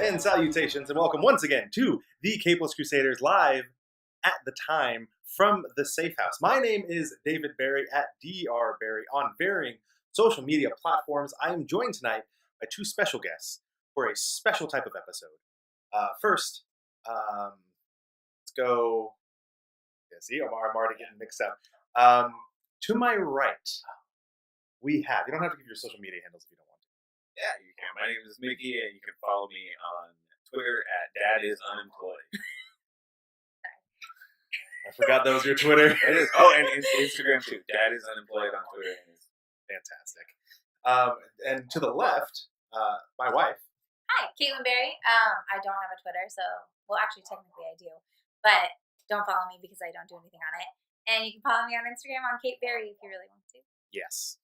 and salutations, and welcome once again to the Capeless Crusaders live at the time from the Safe House. My name is David Barrie at Dr. Barrie on varying social media platforms. I am joined tonight by two special guests for a special type of episode. First, let's go. Yeah, see, I'm already getting mixed up. To my right, we have. You don't have to give your social media handles if you don't want to. Yeah, you can. My name is Mickey, and you can follow me on Twitter at DadIsUnemployed. I forgot that was your Twitter. It is. Oh, and Instagram too. DadIsUnemployed on Twitter. Fantastic. And to the left, my wife. Hi, Kaitlin Barrie. I don't have a Twitter, so well, actually, technically, I do, but don't follow me because I don't do anything on it. And you can follow me on Instagram on Kate Barrie if you really want to. Yes.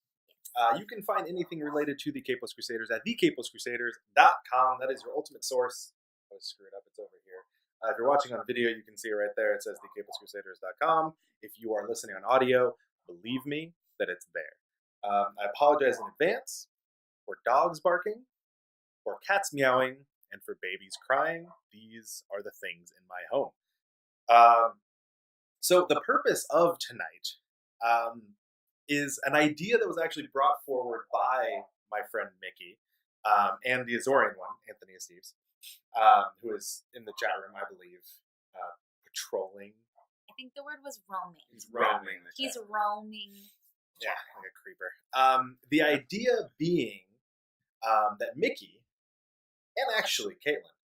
You can find anything related to the Capeless Crusaders at thecapelesscrusaders.com. That is your ultimate source. Oh, screw it up. It's over here. If you're watching on video, you can see it right there. It says thecapelesscrusaders.com. If you are listening on audio, believe me that it's there. I apologize in advance for dogs barking, for cats meowing, and for babies crying. These are the things in my home. So the purpose of tonight is an idea that was actually brought forward by my friend Mickey and the Azorian one, Anthony Esteves, who is in the chat room, I believe, patrolling. I think the word was roaming. He's roaming. He's roaming. Yeah, like a creeper. The idea being that Mickey and actually Kaitlin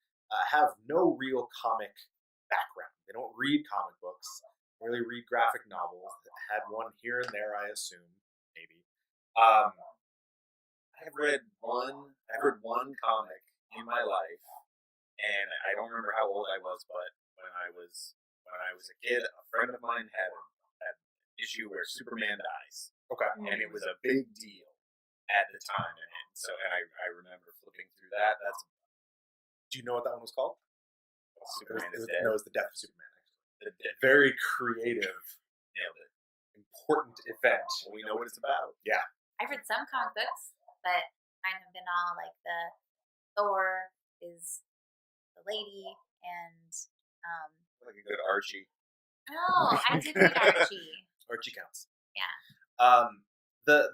have no real comic background. They don't read comic books. They really read graphic novels. Had one here and there, I assume, maybe. I've read one comic in my life, and I don't remember how old I was, but when I was a kid, a friend of mine had an issue where Superman dies. Okay. And it was a big deal at the time, and so I remember flipping through that. Do you know what that one was called? Superman is dead. No, it was The Death of Superman. The Very creative, nailed it. important event. We know what it's about. Yeah. I've read some comic books, but mine have been all like the Thor is the lady and Like a good Archie. no, I did read Archie. Archie counts. Yeah. The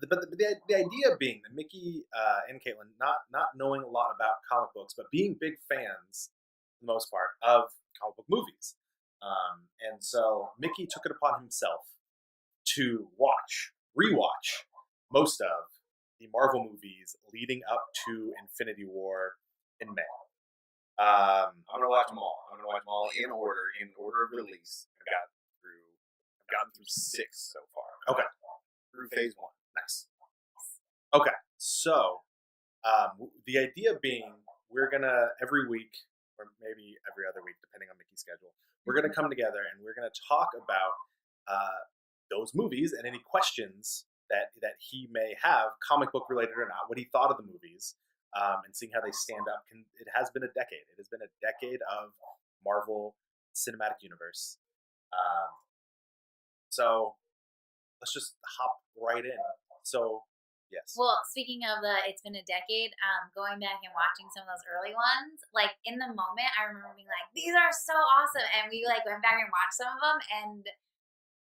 idea being that Mickey and Kaitlin not knowing a lot about comic books, but being big fans, for the most part, of comic book movies. And so Mickey took it upon himself to rewatch most of the Marvel movies leading up to Infinity War in May. I'm gonna watch them all. I'm gonna watch them all in order of release. I've gotten through 6 so far. Okay. Through phase 1. Nice. Okay, so the idea being we're gonna every week, or maybe every other week, depending on Mickey's schedule, we're gonna come together and we're gonna talk about those movies and any questions that he may have, comic book related or not, what he thought of the movies, and seeing how they stand up. It has been a decade. It has been a decade of Marvel Cinematic Universe. So let's just hop right in. So, yes. Well, speaking of it's been a decade, going back and watching some of those early ones, like in the moment, I remember being like, these are so awesome. And we like went back and watched some of them, and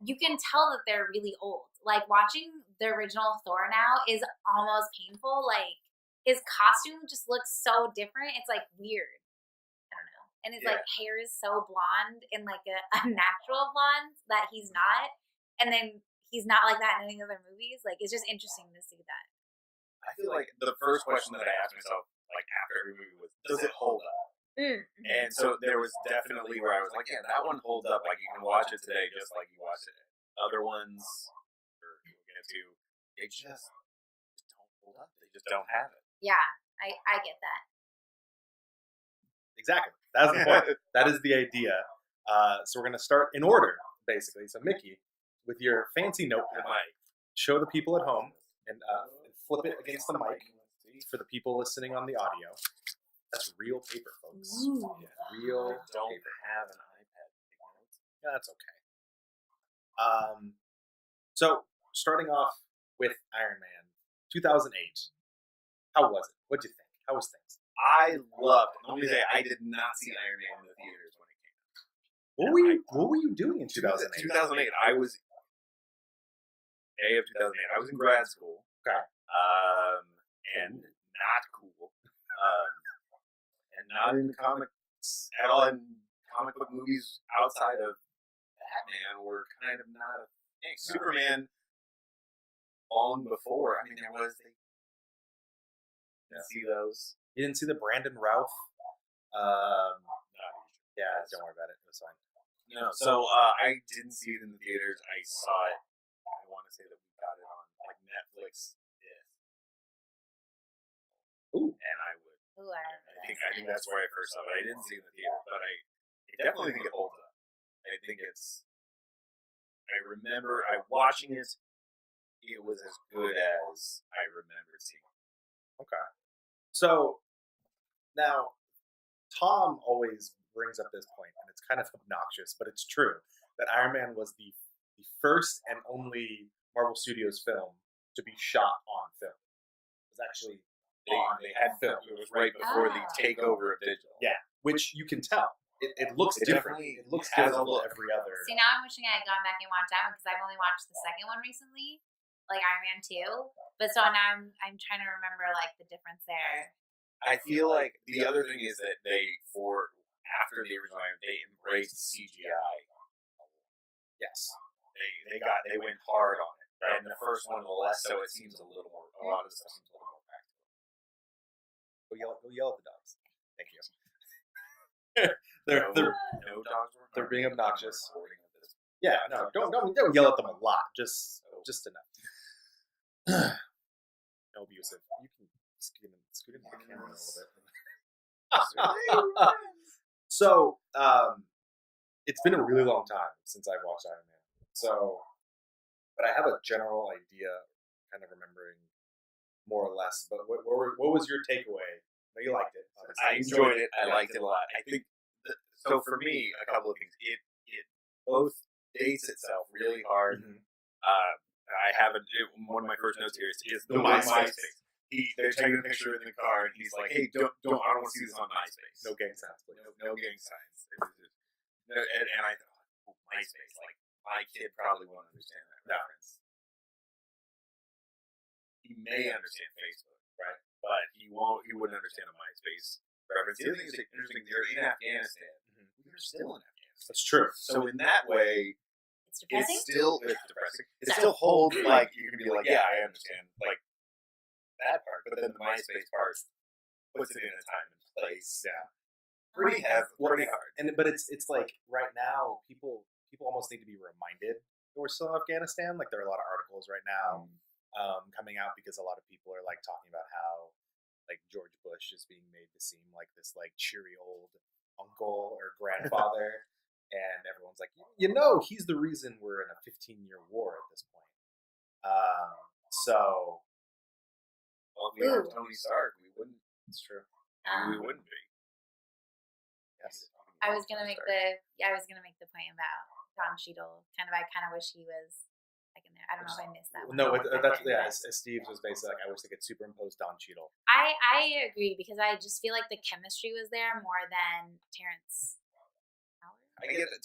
you can tell that they're really old. Like watching the original Thor now is almost painful. Like his costume just looks so different. It's like weird. I don't know. And his like hair is so blonde in like a natural blonde that he's not. And then he's not like that in any other movies. Like, it's just interesting to see that. I feel like the first question that I asked myself, like after every movie, was, does it hold up? Mm-hmm. And so there was definitely where I was like, yeah, that one holds up. Like you can watch it today just like you watched it. Other ones, or we'll get into, they just don't hold up. They just don't have it. Yeah, I get that. Exactly. That's the point. That is the idea. So we're going to start in order, basically. So Mickey, with your fancy notepad, show the people at home and flip it against the mic for the people listening on the audio. That's real paper, folks. Ooh. Yeah, real don't paper. have an iPad. Yeah, that's okay. So starting off with Iron Man, 2008. How was it? What'd you think? How was things? I loved it. Let me say, I did not see Iron Man in the theaters when it came out. What were you doing in 2008? 2008. I was May of 2008. I was in grad school. Okay. And not cool. And not into comics at all. And comic book movies outside of Batman were kind of not a thing. Superman, long before. I mean, there was. See those? You didn't see the Brandon Routh? No. Yeah, don't worry about it. It was fine. No. So I didn't see it in the theaters. I saw it. I want to say that we got it on like Netflix. Ooh. And I would. Ooh, I think that's where I first saw it. I didn't see it in the theater, but I definitely think it holds up. I think it's. I remember watching it. It was as good as I remembered seeing it. Okay. So now Tom always brings up this point, and it's kind of obnoxious, but it's true, that Iron Man was the first and only Marvel Studios film to be shot on film. It was actually they had film. It was right before the takeover of digital. Yeah, which you can tell. It looks different. It looks has different a look. than every other. See, now I'm wishing I had gone back and watched that one because I've only watched the second one recently, like Iron Man 2. But so now I'm trying to remember like the difference there. I feel like the other thing is that after the original Iron Man, they embraced CGI. Yes. They went hard on it. And the first one less so. It seems a lot of the stuff seems a little more practical. Go yell at the dogs. Thank you. No dogs were. They're being obnoxious. Yeah, no, don't yell at them a lot. Just enough. No abusive. You can scoot in the camera a little bit. So, it's been a really long time since I've watched Iron Man. So, but I have a general idea, kind of remembering more or less. But what was your takeaway? No, you liked it. Obviously. I enjoyed it. I liked it a lot. I think so. For me, a couple of things. It both dates itself really hard. Mm-hmm. I have one of my first notes here is the MySpace. They're taking a picture in the car, and he's like, "Hey, don't! I don't want to see this on MySpace. No gang signs, please. No gang signs." And I thought, MySpace, like my kid probably won't understand that reference. He may understand Facebook, right? But he won't. He wouldn't understand a MySpace reference. The other thing that's interesting, they're in Afghanistan. We're still in Afghanistan. That's true. So in that way. It's depressing. It's depressing. It still holds like you can be like, yeah, I understand like that part, but then the MySpace part puts it in a time and place. Yeah, pretty hard. But it's like right now people almost need to be reminded that we're still in Afghanistan. Like there are a lot of articles right now coming out because a lot of people are like talking about how like George Bush is being made to seem like this like cheery old uncle or grandfather. And everyone's like, he's the reason we're in a 15-year war at this point. Well, if we had Tony Stark, we wouldn't. It's true. We wouldn't be. Yes. I was gonna make the point about Don Cheadle. I kind of wish he was like in there. I don't know if I missed that one. No, as Steve was basically like, I wish they could superimpose Don Cheadle. I agree because I just feel like the chemistry was there more than Terrence. I get it.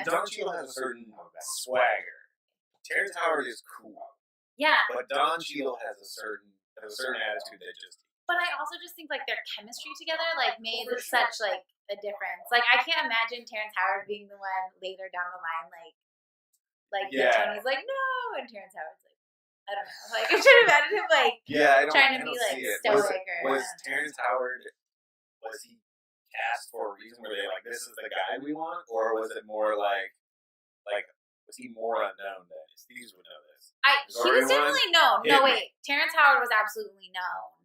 Don Cheadle has a certain swagger. Terrence Howard is cool. Yeah. But Don Cheadle has a certain attitude that just. But I also just think like their chemistry together like made such like a difference. Like I can't imagine Terrence Howard being the one later down the line Tony's like no, and Terrence Howard's like I don't know. Like I should have imagined him like trying to be like stoic. Was Terrence Howard? Was he cast for a reason where they like this is the guy we want, or was it more like was he more unknown than Steve would know this? He was definitely known. No, wait, Terrence Howard was absolutely known.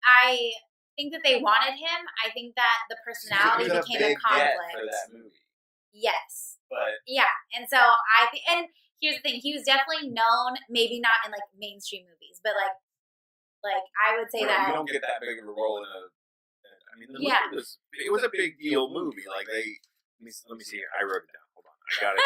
I think that they wanted him. I think that the personality became a conflict for that movie. Yes, but yeah, and so I think, and here's the thing: he was definitely known, maybe not in like mainstream movies, but like I would say that you don't get that big of a role in a. I mean, the movie was a big deal movie. Like let me see here. I wrote it down. Hold on, I got it.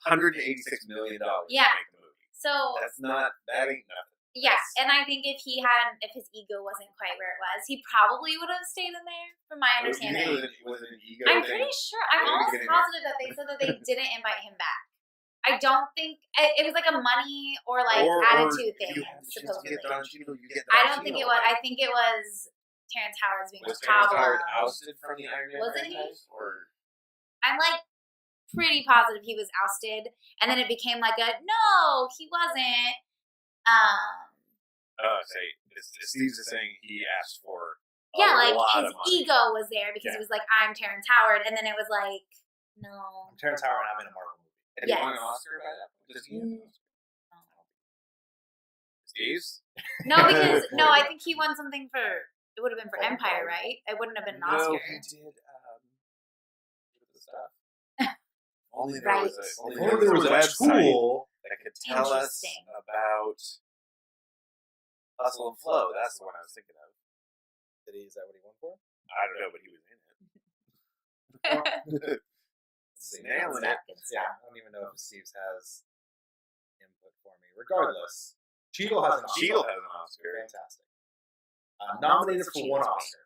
$186 million. Yeah. To make the movie. So that ain't nothing. Yeah, and I think if his ego wasn't quite where it was, he probably would have stayed in there, from my understanding. Was it an ego I'm thing? pretty sure. I'm almost positive that they said that they didn't invite him back. I don't think it was like a money or attitude thing. Supposedly, I don't think it was. I think it was Terrence Howard's being was Terrence Howard ousted from the Iron Man Wasn't he? franchise? Or I'm like pretty positive he was ousted, and then it became like a no, he wasn't. Steve's is saying he asked for his ego was there because he was like, I'm Terrence Howard, and then it was like, no, I'm Terrence Howard, and I'm in a Marvel movie. And he won an Oscar by that? Does he have an Oscar? Steve's? No, because I think he won something for. It would have been for Empire, right? It wouldn't have been an Oscar. No, he did. The stuff. Only there was a website that could tell us about Hustle and Flow. That's the one I was thinking of. Is that what he won for? I don't know, but he was in it. Nailing it. Yeah, I don't even know if Steve's has input for me. Regardless, Cheadle has an Oscar. Fantastic. Nominated for one Oscar.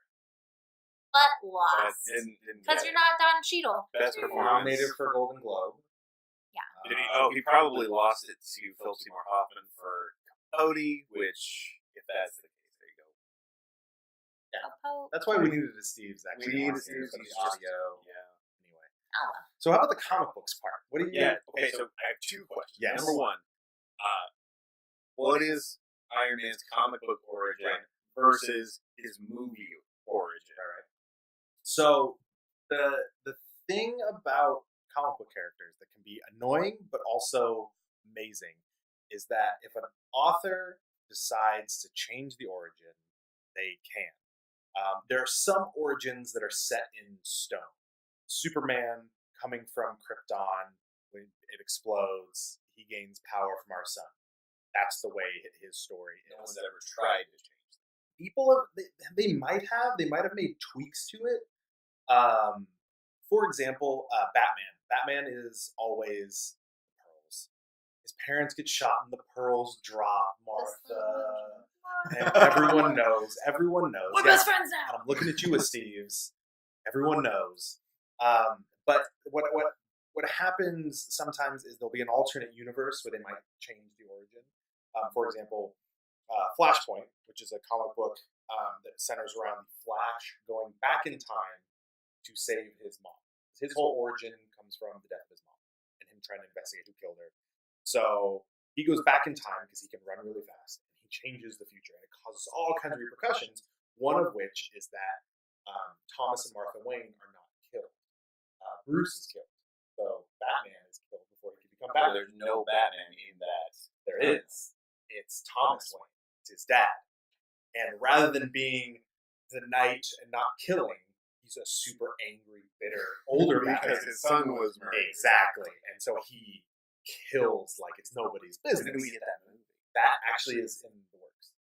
But lost. Because you're not Don Cheadle. Best performance. Nominated for Golden Globe. Yeah. Did he? He probably lost it to Philip Seymour Hoffman for Capote, which, if that's the case, there you go. Yeah. That's why we needed a Steve's, actually. We needed a Steve's audio. Yeah. Anyway. So how about the comic books part? What do you? Yeah. Okay. So I have two questions. Yes. Number one, what is Iron Man's comic book origin versus his movie origin? All right. So the thing about comic book characters that can be annoying but also amazing is that if an author decides to change the origin, they can. There are some origins that are set in stone. Superman coming from Krypton, when it explodes, he gains power from our sun. That's the way his story is. No one's ever tried to change it. People, they might have made tweaks to it. For example, Batman. Batman is always pearls. His parents get shot and the pearls drop, Martha. And everyone knows. We're best friends now. I'm looking at you with Steve's. Everyone knows. But what happens sometimes is there'll be an alternate universe where they might change the origin. For example, Flashpoint, which is a comic book that centers around Flash going back in time to save his mom. His whole origin comes from the death of his mom and him trying to investigate who killed her. So he goes back in time because he can run really fast. And he changes the future, and it causes all kinds of repercussions, one of which is that Thomas and Martha Wayne are not killed. Bruce is killed. So Batman is killed before he can become Batman. There's no Batman in that. There is. It's Thomas Wayne. It's his dad. And rather than being the knight and not killing, he's a super angry, bitter, older because Batman. His son was murdered. Exactly. And so he kills like it's nobody's business. When did we get that movie? That actually is in the works.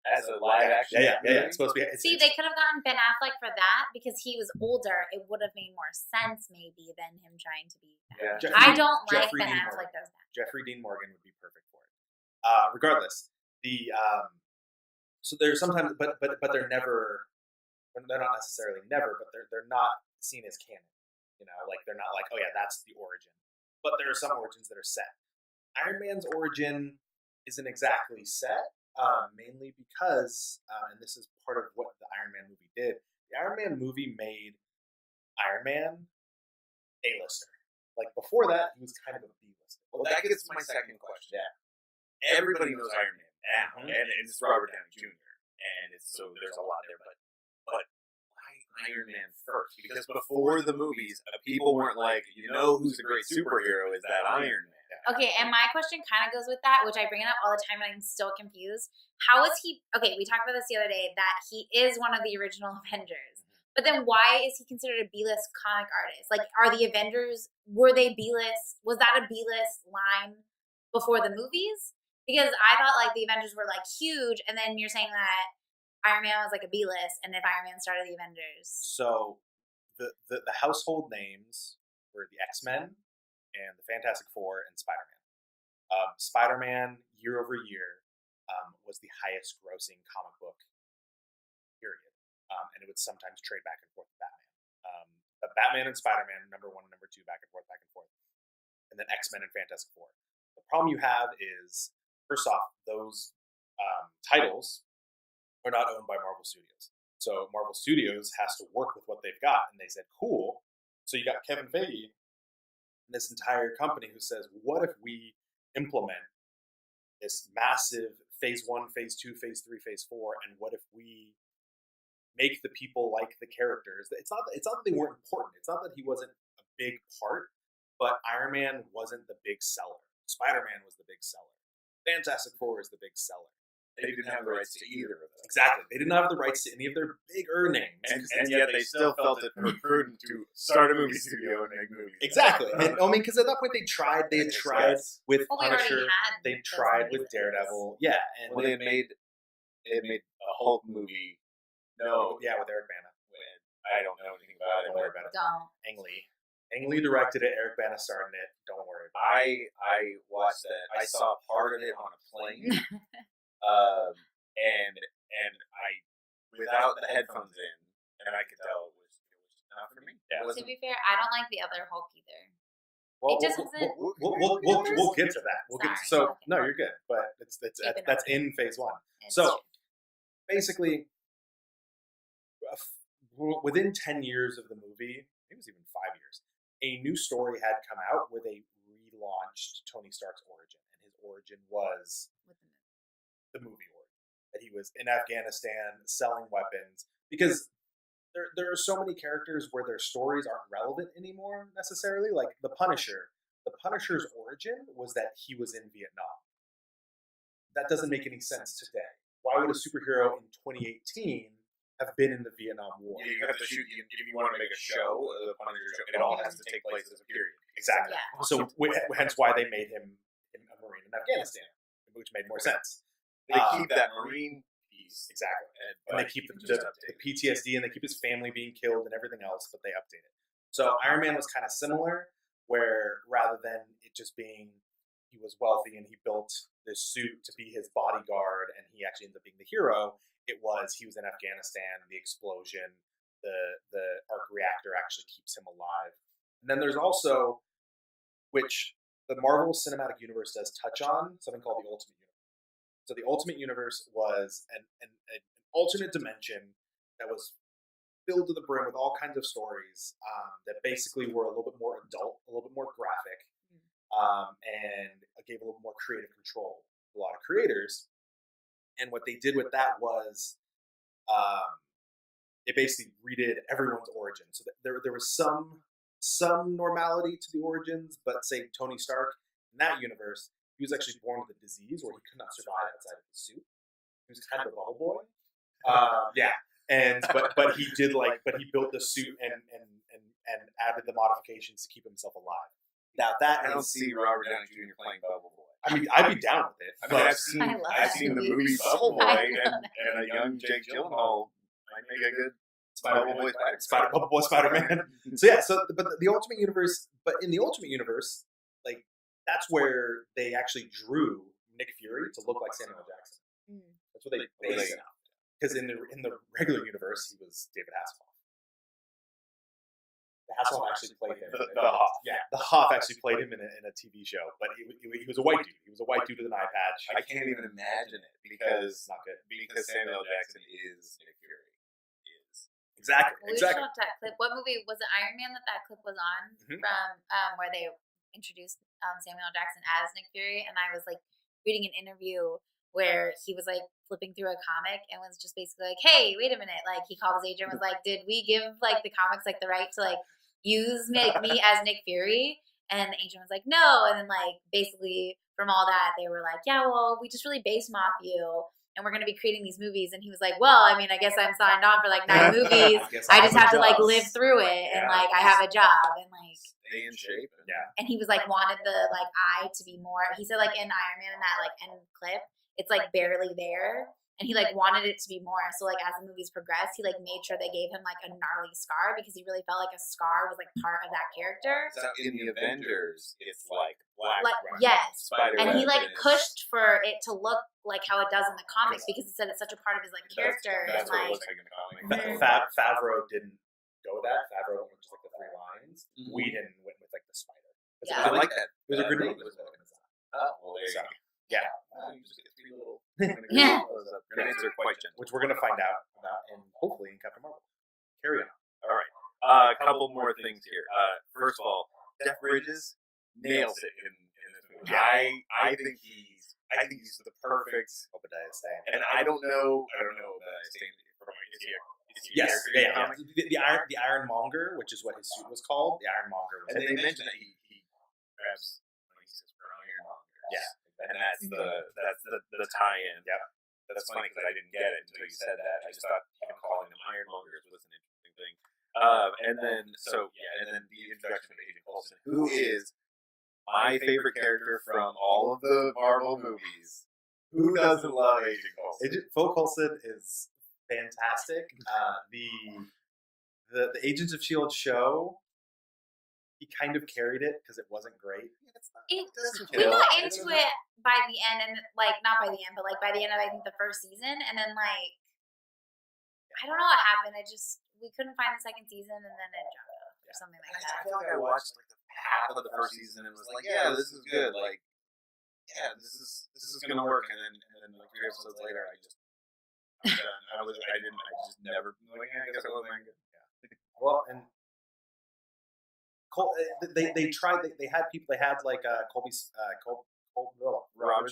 As a live action? Yeah. It's supposed to be. They could have gotten Ben Affleck for that because he was older. It would have made more sense maybe than him trying to be that. Yeah. I don't like Ben Affleck does that. Jeffrey Dean Morgan would be perfect for it. Regardless, so there's sometimes, but they're never. They're not necessarily never, but they're not seen as canon. Like they're not like, oh yeah, that's the origin. But there are some origins that are set. Iron Man's origin isn't exactly set, mainly because, and this is part of what the Iron Man movie did. The Iron Man movie made Iron Man A-lister. Like before that, he was kind of a B-lister. Well, that gets to my second question. Yeah. Everybody knows Iron Man now, and it's Robert Downey Jr. And so there's a lot there, but why Iron Man first? Because before the movies, people weren't like, who's a great superhero is that Iron Man. Okay, and my question kind of goes with that, which I bring it up all the time and I'm still confused. How is he, okay, we talked about this the other day, that he is one of the original Avengers. But then why is he considered a B-list comic artist? Like, are the Avengers, were they B-list? Was that a B-list line before the movies? Because I thought, like, the Avengers were, like, huge, and then you're saying that Iron Man was, like, a B-list, and if Iron Man started the Avengers. So, the household names were the X-Men, and the Fantastic Four, and Spider-Man. Spider-Man, year over year, was the highest grossing comic book, period. And it would sometimes trade back and forth with Batman. But Batman and Spider-Man, number 1 and number 2, back and forth. And then X-Men and Fantastic Four. The problem you have is, first off, those titles are not owned by Marvel Studios. So Marvel Studios has to work with what they've got. And they said, cool. So you got Kevin Feige and this entire company who says, what if we implement this massive phase 1, phase 2, phase 3, phase 4, and what if we make the people like the characters? It's not that they weren't important. It's not that he wasn't a big part, but Iron Man wasn't the big seller. Spider-Man was the big seller. Fantastic Four is the big seller. They didn't have the rights to either of them. Exactly. They didn't have the rights to any of their bigger names. And yet they still felt it prudent to start a movie studio and make movies. Exactly. And, I mean, because at that point they had tried with Punisher. They tried with Daredevil. Yeah. And they had made a Hulk movie. No. Yeah, with Eric Bana. I don't know anything about it. Don't worry about it. Don't. Ang Lee directed it. Eric Bana starred in it. Don't worry about it. I watched that. I saw part of it on a plane. And I, without the headphones in, and I could tell it was not for me. Yeah. To be fair, I don't like the other Hulk either. Well, it just hasn't. We'll get to that. Sorry. No, you're good. But that's in phase 1. It's so true. basically, within 10 years of the movie, it was even 5 years, a new story had come out where they relaunched Tony Stark's origin, and his origin was the movie origin. That he was in Afghanistan selling weapons, because there are so many characters where their stories aren't relevant anymore necessarily. Like the Punisher. The Punisher's origin was that he was in Vietnam. That doesn't make any sense today. Why would a superhero in 2018 have been in the Vietnam War? You have to shoot. If you want to make a show, the Punisher show, it all has to take place as a period. Exactly. Yeah. So hence why they made him a Marine in Afghanistan, which made more sense. They keep that Marine piece. Exactly. And they keep the PTSD, and they keep his family being killed and everything else, but they update it. So Iron Man was kind of similar, where rather than it just being he was wealthy and he built this suit to be his bodyguard and he actually ended up being the hero, it was he was in Afghanistan, the explosion, the arc reactor actually keeps him alive. And then there's also, which the Marvel Cinematic Universe does touch on, something called the Ultimate Universe. So the Ultimate Universe was an alternate dimension that was filled to the brim with all kinds of stories that basically were a little bit more adult, a little bit more graphic, and gave a little more creative control to a lot of creators. And what they did with that was it basically redid everyone's origin. So there was some normality to the origins, but say Tony Stark in that universe, he was actually born with a disease where he could not survive outside of the suit. He was kind of a bubble boy. Yeah. And but he built the suit and added the modifications to keep himself alive. Now that I don't see Robert Downey Jr. playing Bubble Boy. I mean, I'd be down with it. I mean, I've seen the movie Bubble Boy, and a young Jake Gyllenhaal might make a good Bubble Boy Spider-Man. So yeah, but the Ultimate Universe, but in the Ultimate Universe, like that's where they actually drew Nick Fury to look like Samuel Jackson. That's what they based it on. Because in the regular universe, he was David Hasselhoff. Hasselhoff actually played him. The Hoff. Yeah, the Hoff actually played him in a TV show, but he was a white dude. He was a white dude with an eye patch. I can't even imagine it because not good. Because Samuel Jackson is Nick Fury. Exactly. Well, we exactly. watched that clip. What movie was it? Iron Man that clip was on from where they introduced Samuel Jackson as Nick Fury, and I was like reading an interview where he was like flipping through a comic and was just basically like, "Hey, wait a minute!" Like he called his agent and was like, "Did we give like the comics like the right to like use me as Nick Fury?" And the agent was like, "No." And then like basically from all that, they were like, "Yeah, well, we just really based him off you." And we're going to be creating these movies. And he was like, well, I mean, I guess I'm signed on for like 9 movies. I just have to like live through it. And like, I have a job and like stay in shape. And he was like, wanted the like eye to be more, he said like in Iron Man in that like end clip, it's like barely there. and he like wanted it to be more. So like as the movies progressed, he like made sure they gave him like a gnarly scar because he really felt like a scar was like part of that character. So in the Avengers, it's like black. Like yes, Spider and he like is- pushed for it to look like how it does in the comics because he said it's such a part of his like character. That's and what it like looks like in the comic. Mhm. Favreau didn't go with that. Favreau went with just like the 3 lines. Mhm. Whedon went with like the spider. Yeah. I like that. It was a good movie. movie. Oh, well, there you So, go. yeah. You just get 3 little Yeah. grenades are quite gentle. Which we're gonna find out about, and hopefully in Captain Marvel. Carry on. All right. A couple more things here. First of all, Jeff Bridges nails it in this movie. Yeah. I think he's the perfect. Obadiah Stane. And I don't know Obadiah Stane. Is he a Yes, character in the yeah. comic? The Ironmonger, which is what his suit was called. The Ironmonger was And they mentioned that he grabs when he says for Ironmonger. Yeah. And that's the tie-in. Yep. That's funny because I didn't get it until you said that. I just thought him calling them Ironmongers was an interesting thing. And then the introduction of Agent Coulson, who is my favorite character from all of the Marvel movies. Who doesn't love Agent Coulson? Phil Coulson is fantastic. The Agents of S.H.I.E.L.D. show, he kind of carried it because it wasn't great. we got into it by the end, and like not by the end, but like by the end of I think the first season, and then like I don't know what happened. We couldn't find the second season, and then it dropped off or something like I that. feel like I watched like half of the first season and was like, yeah, this is good. Like, yeah, this is gonna work. And then like 3 episodes later, I'm done. I just never like. I guess I wasn't that good. Yeah. Well, and they tried. They had people. They had like Robin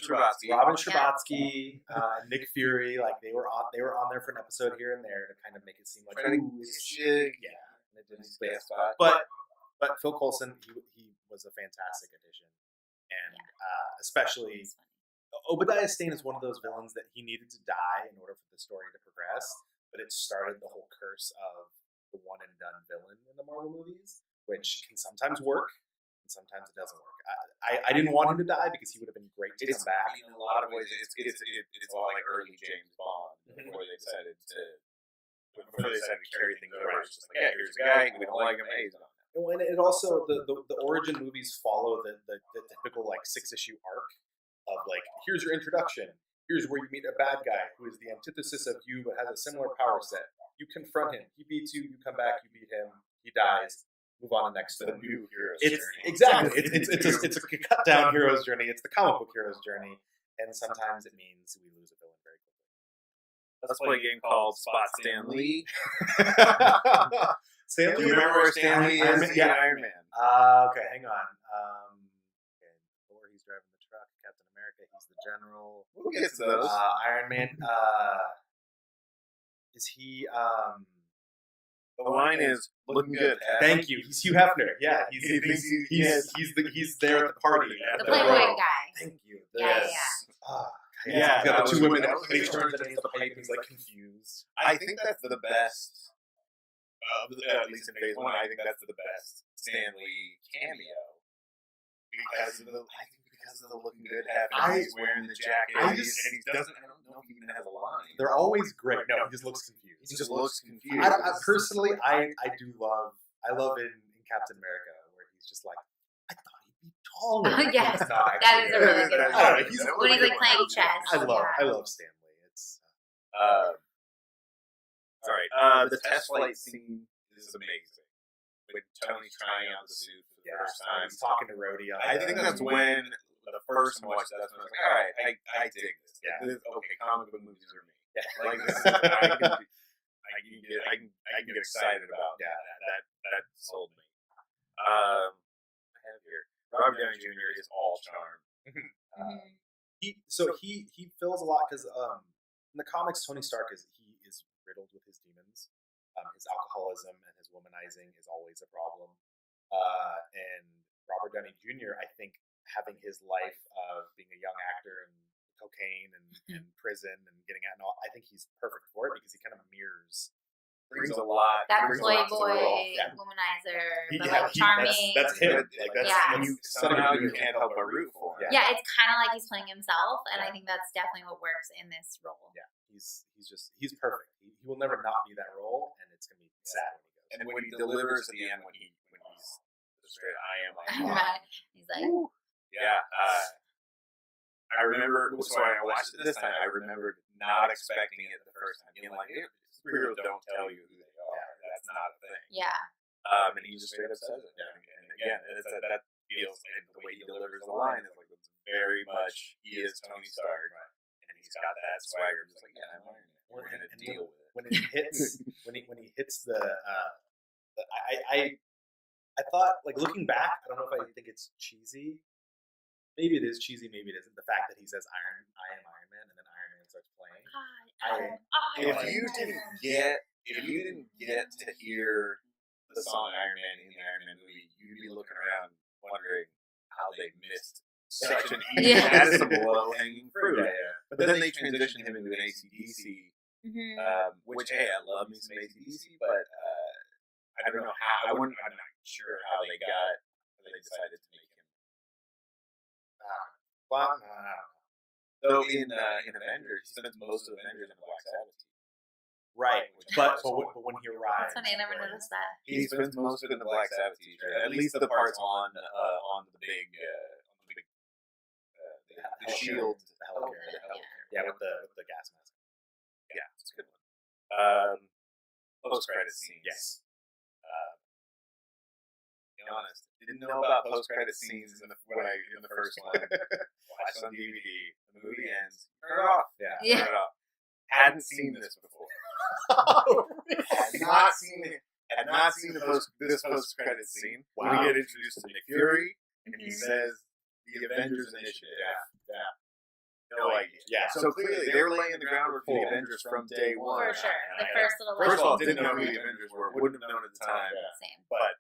Scherbatsky. And Nick Fury. Like they were on there for an episode here and there to kind of make it seem like Trying to yeah. And it didn't stay a spot. But Phil Coulson, he was a fantastic addition, and especially Obadiah Stane is one of those villains that he needed to die in order for the story to progress. But it started the whole curse of the one and done villain in the Marvel movies, which can sometimes work and sometimes it doesn't work. I didn't want him to die because he would have been great to come back. In a lot of ways, it's all like early James Bond before they decided to carry things over. It's just like, yeah, here's a guy we don't like him. Hey, he's on. And it also the origin movies follow the typical like 6-issue arc of like, here's your introduction. Here's where you meet a bad guy who is the antithesis of you but has a similar power set. You confront him. He beats you. You come back. You beat him. He dies. Move on to the next film. New hero's It's journey. exactly. It's a cut down hero's journey. It's the comic book hero's journey, and sometimes it means we lose a villain very quickly. Let's play a game called Spot Stan Lee. Stan Do Lee. you remember where Stan Lee Iron is? Man? Yeah. Iron Man. Okay, hang on. Okay, Thor, he's driving the truck. Captain America, he's the general. Who gets those? Iron Man. Is he? The line is looking good. Thank you. He's Hugh Hefner. Yeah, he's there at the party. The Playboy guy. Thank you. Yeah. Yeah, that got was the 2 women good. that he turns underneath the pipe. He's like confused. I think that's the best. At least in Phase 1, I think that's the best Stan Lee cameo because of the looking good hat. He's wearing the jacket, and he doesn't. I don't know if he even has a line. They're always great. No, he just looks confused. He just looks confused. Personally, I love in Captain America where he's just like, I thought he'd be taller. Yes, He's not that is a really good I one. don't know, When he's like playing chess. I love Stan Lee. It's All right. The test flight scene is amazing. With Tony trying out the suit for the first time. He's talking to Rhodey. I think that's when the first time I watched that, that's when I was like, all right, I dig this. Yeah. Okay, comic book movies are me. Yeah. Like, this is, I can get excited about that. That sold me. I have here. Robert Downey Jr. is all charm. He feels a lot because in the comics, Tony Stark is riddled with his demons. His alcoholism and his womanizing is always a problem. And Robert Downey Jr., I think, having his life of being a young actor and cocaine and prison and getting out and all, I think he's perfect for it because he kind of brings a lot. That brings a lot to the playboy, role. Yeah. womanizer, He- but yeah, like he- charming. That's him. Like, that's, Yeah. And somehow you can't help but root for him. Yeah, it's kind of like he's playing himself, and I think that's definitely what works in this role. Yeah, he's perfect. He will never not be that role, and it's gonna be sad when he goes. And when he delivers at the end, when he's straight, I am I'm like, right. He's like, yeah. I remember, so when I watched it this time, I remembered not expecting it the first time, being like, superheroes don't tell you who they are. That's not a thing. yeah. And he just straight up says it. And again, that feels like the way he delivers the line is like it's very much he is Tony Stark, and he's got that swagger. I'm just like, yeah, I'm Iron Man. We're gonna deal with it. When it hits, when he hits I thought, like, looking back, I don't know if I think it's cheesy. Maybe it is cheesy, maybe it isn't. The fact that he says I am Iron Man, and then Iron Man starts playing. If you didn't get to hear the song Iron Man in the Iron Man movie, you'd be looking around wondering how they missed such an easy, that's some low-hanging fruit. But then they transitioned him into an AC/DC, which, hey, I love me some AC/DC, but I don't know how. I'm not sure how they decided to make him. Well, Though in Avengers, he spends most of Avengers in the Black Sabbath team. right. But when he arrives, That's funny. I never noticed that. He spends most of it in the Black Sabbath t-shirt. At least the parts on the big the shield, the helicarrier. Yeah, with the gas mask. Yeah, it's a good one. Post-credit scenes. Yes. To be honest, didn't know about post-credit scenes in the first one. Watched on DVD. The movie ends. Turn it off. Yeah. Turn it off. Hadn't seen this before. Had not seen this post-credit scene. Wow. We get introduced to Nick Fury, and he says the Avengers Initiative. Yeah. No idea. Yeah. So clearly, they were laying the groundwork for the Avengers from day one. For sure. The first little. First of all, didn't know who the Avengers were. Wouldn't have known at the time. Same. But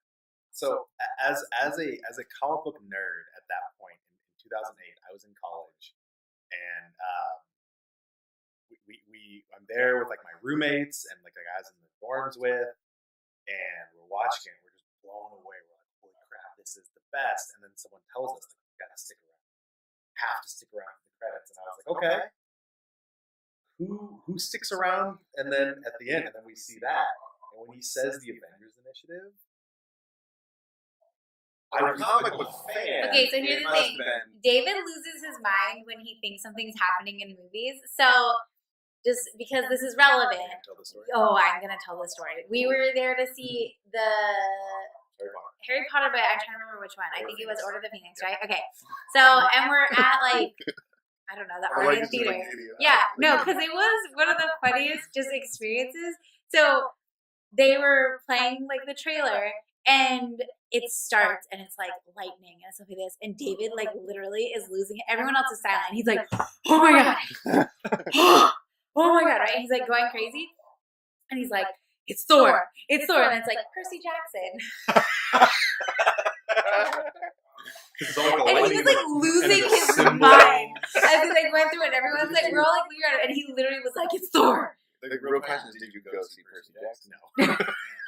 So as a comic book nerd at that point in 2008, I was in college, and I'm there with like my roommates and like the guys in the dorms with, and we're watching it. We're just blown away. We're like, holy crap, this is the best! And then someone tells us, like, you gotta stick around. Have to stick around for the credits. And I was like, okay. Who sticks around? And then at the end, and then we see that. And when he says the Avengers Initiative, I'm a comic book fan. Okay, so here's the thing. David loses his mind when he thinks something's happening in movies. So just because this is relevant. tell the story. Oh, I'm going to tell the story. We were there to see the Harry Potter, but I'm trying to remember which one. I think it was Order of the Phoenix, right? Okay. So, and we're at like, I don't know, the Arden Theater. Yeah, no, because it was one of the funniest just experiences. So they were playing like the trailer, and it starts, and it's like lightning and stuff like this. And David like literally is losing it. Everyone else is silent. He's like, oh my God. Oh my God, right? And he's like going crazy. And he's like, it's Thor. It's Thor. And it's like Percy Jackson. And he was like losing his mind as he like went through it. And everyone's like, we're all like weird. And he literally was like, it's Thor. The real question is, did you go see Percy Jackson? No.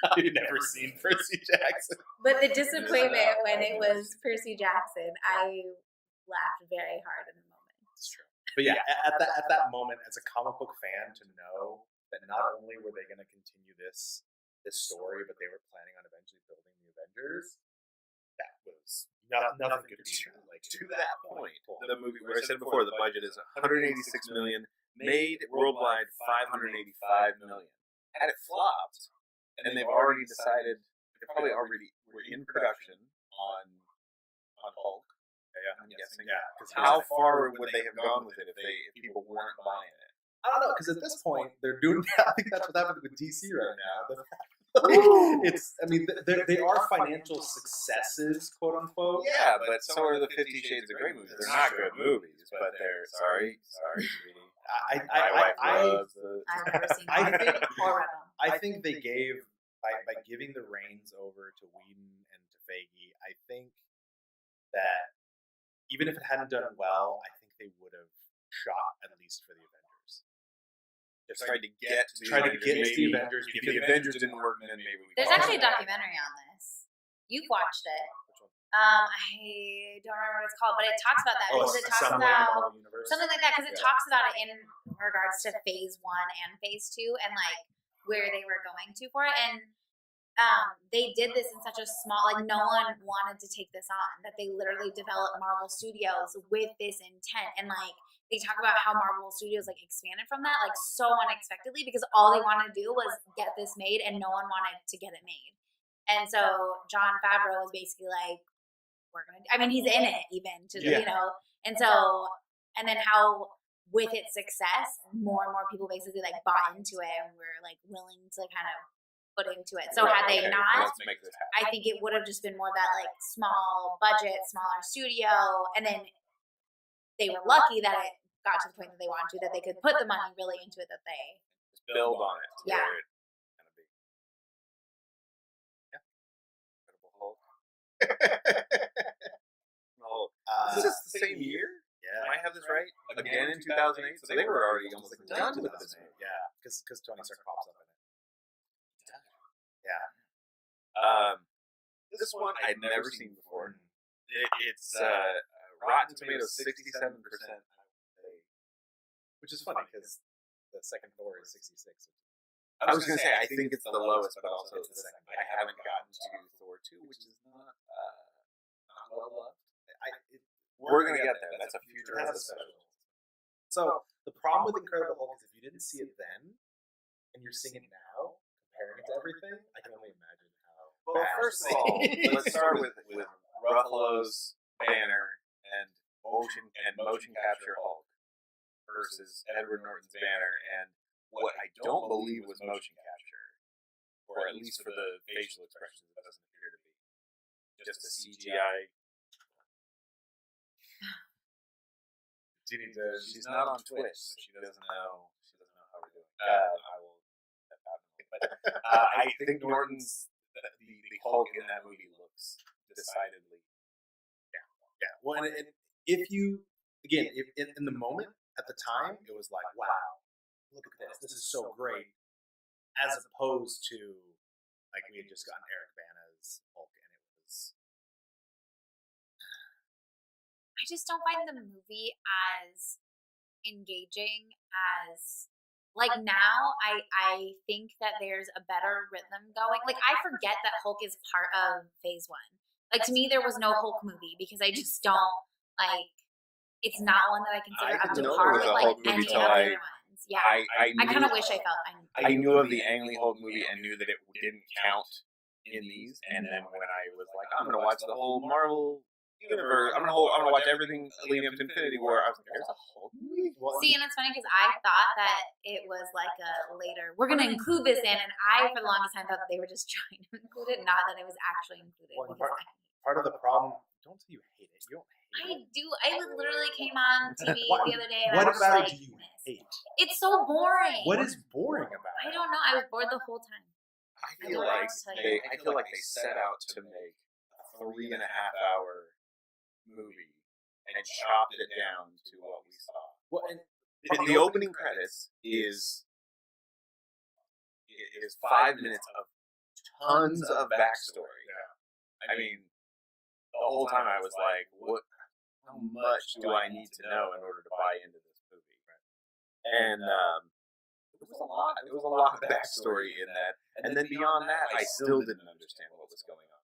I've never seen Percy Jackson. But the disappointment when it was Percy Jackson, I laughed very hard in the moment. It's true. But yeah, at that moment, as a comic book fan, to know that not only were they going to continue this story, but they were planning on eventually building the Avengers, that was nothing could be true. Like, to that point, the movie, where I said before, the budget is $186 million, made worldwide $585 million. Had it flopped, and they've already decided, they probably already were in production on Hulk. Yeah, I'm guessing. Yeah. How far would they have gone with it if people weren't buying it? I don't know, because at this point they're doing. I think that's what's happening with DC right now. It's. I mean, they are financial successes, quote unquote. Yeah, but so are the 50 Shades of Grey movies. They're not good movies, but they're sorry, sweetie. I've never seen it or read them. I think they gave by giving the reins over to Whedon and to Feige. I think that even if it hadn't done well, I think they would have shot at least for the Avengers. Just tried to get to the Avengers. If the Avengers didn't work, then maybe we. There's actually a documentary on this. You've watched it. Which one? I don't remember what it's called, but it talks about that because it talks Assembling the about Marvel Universe. something like that because it talks about it in regards to phase 1 and phase 2 and like where they were going to for it. And they did this in such a small, like no one wanted to take this on, that they literally developed Marvel Studios with this intent. And like they talk about how Marvel Studios like expanded from that like so unexpectedly because all they wanted to do was get this made and no one wanted to get it made. And so Jon Favreau was basically like, we're gonna. I mean, he's in it even, you know. And so, and then how with its success, more and more people basically like bought into it and were like willing to kind of put into it. So had they not, I think it would have just been more of that like small budget, smaller studio, and then they were lucky that it got to the point that they wanted to, that they could put the money really into it, that they just build on it. Yeah. Is this the same year? Yeah. Am I have this right? Again in 2008? So they were already almost like done with this movie. Yeah, because Tony Stark pops up in it. Yeah. This one I'd never seen before. It's Rotten Tomatoes 67%. Which is funny because the second Thor is 66. I was going to say, I think it's the lowest, but also it's the second. I haven't gotten to Thor 2, which is not well loved. We're going to get there. That's a future episode. So, the problem with Incredible Hulk is if you didn't see it then, and you're seeing it now, comparing it to everything, I can only imagine how. Well, first of all, let's start with Ruffalo's Banner and motion capture Hulk versus Edward Norton's Banner and what I don't believe was motion capture, or at least for the facial expressions, it doesn't appear to be. Just a CGI. She's not on Twitch, so she doesn't know how we're doing. I will step out. But I think Norton's the Hulk in that movie looks decidedly. Yeah. Well, and if you again, if in the moment at the time, it was like, wow, look at this. This is so great. As opposed to like we had just gotten Eric Bana's Hulk, and it was. I just don't find the movie as engaging as like now I think that there's a better rhythm going. Like I forget that Hulk is part of phase 1. Like to me there was no Hulk movie because I just don't like it's not one that I consider up to par with like any of the other ones. Yeah. I kind of wish I felt I knew of the Ang Lee Hulk movie and knew that it didn't count in these, and then when I was like, I'm gonna watch the whole Marvel universe. I'm gonna watch everything leading up to Infinity War. I was like, there's a whole movie. See, and it's funny because I thought that it was like a later. We're gonna include this in, and I for the longest time thought that they were just trying to include it, not that it was actually included. Well, part of the problem. Don't say you hate it. You don't hate it. I do. I literally came on TV the other day, and what I was about like, it do you hate? It's so boring. What is boring about it? I don't know. I was bored the whole time. I feel like they set out to make a 3.5 hour movie and chopped it down to what we saw. Well, and the opening credits is 5 minutes of tons of backstory. Yeah. I mean, the whole time I was like, "What? How much do I need to know in order to buy into this movie?" And there was a lot. There was a lot of backstory in that, and then beyond that, I still didn't understand what was going on.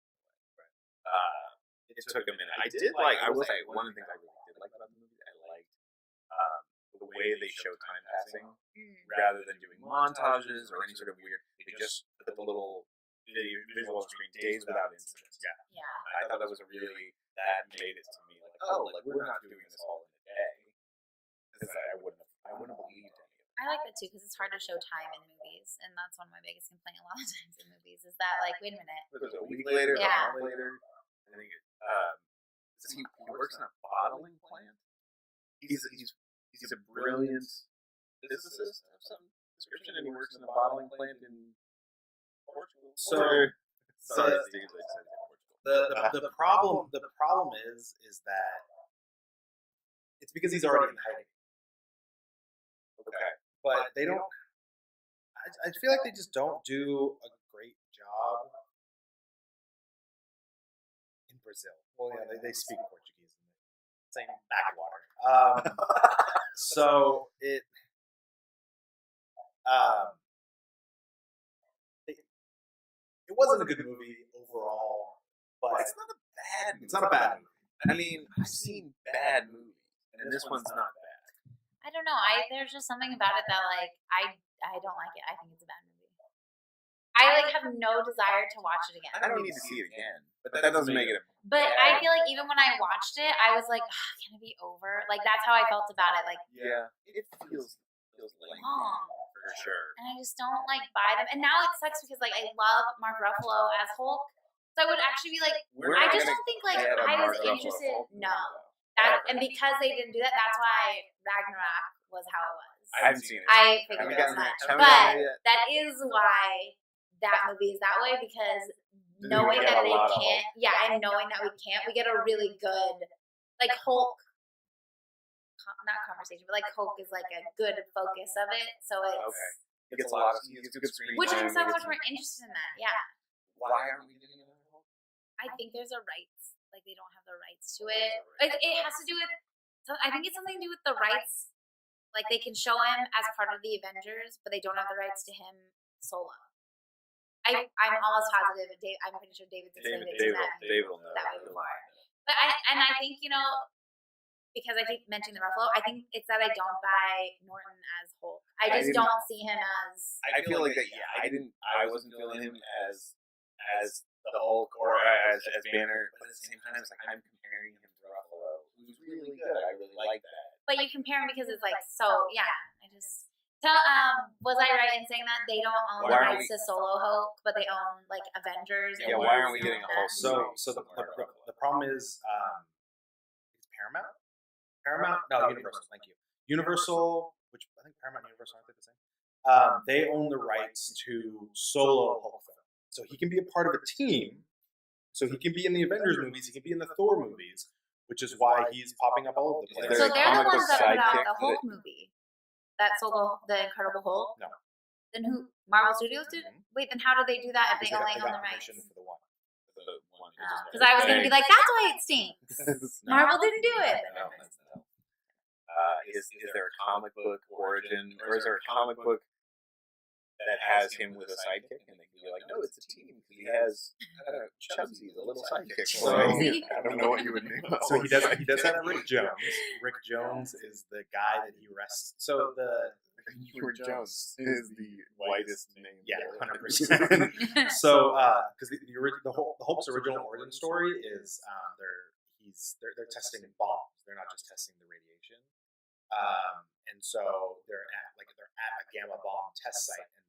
It took a minute. I will say, one of the things I really did like about the movie, I liked the way they show time passing, rather than doing montages or any sort of weird. They just put the little visual on screen, days without incidents. Yeah. I thought that was that made it to me like, oh, like we're not doing this all in a day. Because I wouldn't have believed any of it. I like that too because it's hard to show time in movies, and that's one of my biggest complaints a lot of times in movies is that like, wait a minute. It was a week later, Yeah. a month later. I think he works in a bottling plant. He's a brilliant physicist of some description, and he works in a bottling plant in Portugal. The problem is that it's because he's already in hiding. Okay, but they don't. I feel like they just don't do a great job in Brazil. Well, yeah, they speak Portuguese. Same backwater. So it wasn't a good movie overall, but It's not a bad movie. it's not a bad movie. I mean, I've seen bad movies, and this one's not bad. I don't know. There's just something about it that like I don't like it. I think it's a bad movie. I like have no desire to watch it again. I don't need to see it again, but that doesn't make it. But I feel like even when I watched it, I was like, can it be over? Like that's how I felt about it. Like Yeah, it feels lame long. for sure. And I just don't like buy them. And now it sucks because like I love Mark Ruffalo as Hulk, so I would actually be like, I just don't think like I was interested. No, and because they didn't do that, that's why Ragnarok was how it was. I haven't seen it. I figured as much, but that is why that movie is that way, because knowing that they can't, and knowing that we can't, we get a really good like Hulk. Not conversation, but like Hulk is like a good focus of it. So it's it gets a lot of good screen which time. I'm so much more interested in that. Yeah. Why aren't we doing another Hulk? I think there's a rights. Like they don't have the rights to it. It has to do with. So I think it's something to do with the rights. Like they can show him as part of the Avengers, but they don't have the rights to him solo. I'm almost positive. I'm pretty sure David's explained it to Dave will know that way before. But I think because I keep mentioning the Ruffalo, I think it's that I don't buy Norton as Hulk. I just don't see him as. I feel like that. Yeah, I wasn't feeling him as the Hulk or as Banner. But at the same time, it's like I'm comparing him to Ruffalo, who's really good. I really like that. But you compare him because it's like so. Yeah, I just. Was I right in saying that they don't own the rights to solo Hulk, but they own like Avengers? Yeah, why aren't we getting a Hulk? So the problem is, it's Paramount. No, Universal. Thank you. Universal, which I think Paramount and Universal aren't they the same? They own the rights to solo Hulk film, so he can be a part of a team. So he can be in the Avengers movies. He can be in the Thor movies, which is why he's popping up all over the place. So they're the ones that put out the Hulk movie. That solo, the Incredible Hulk? No. Then who? Marvel Studios did? Wait, then how do they do that if they only own the rights? For the one. Because I was going to be like, that's why it stinks. Marvel didn't do it. No. Is there a comic book origin, or is there a comic book that has him with a sidekick, and they can be like, no, it's a team because he has Chubsy, the little sidekick. So, I don't know what you would name. So he does have Rick Jones. Rick Jones is the guy that he arrests. So Rick Jones is the whitest name. Yeah, 100%. So because the Hulk's original origin story is they're testing bombs. They're not just testing the radiation. And so they're at a gamma bomb test site, and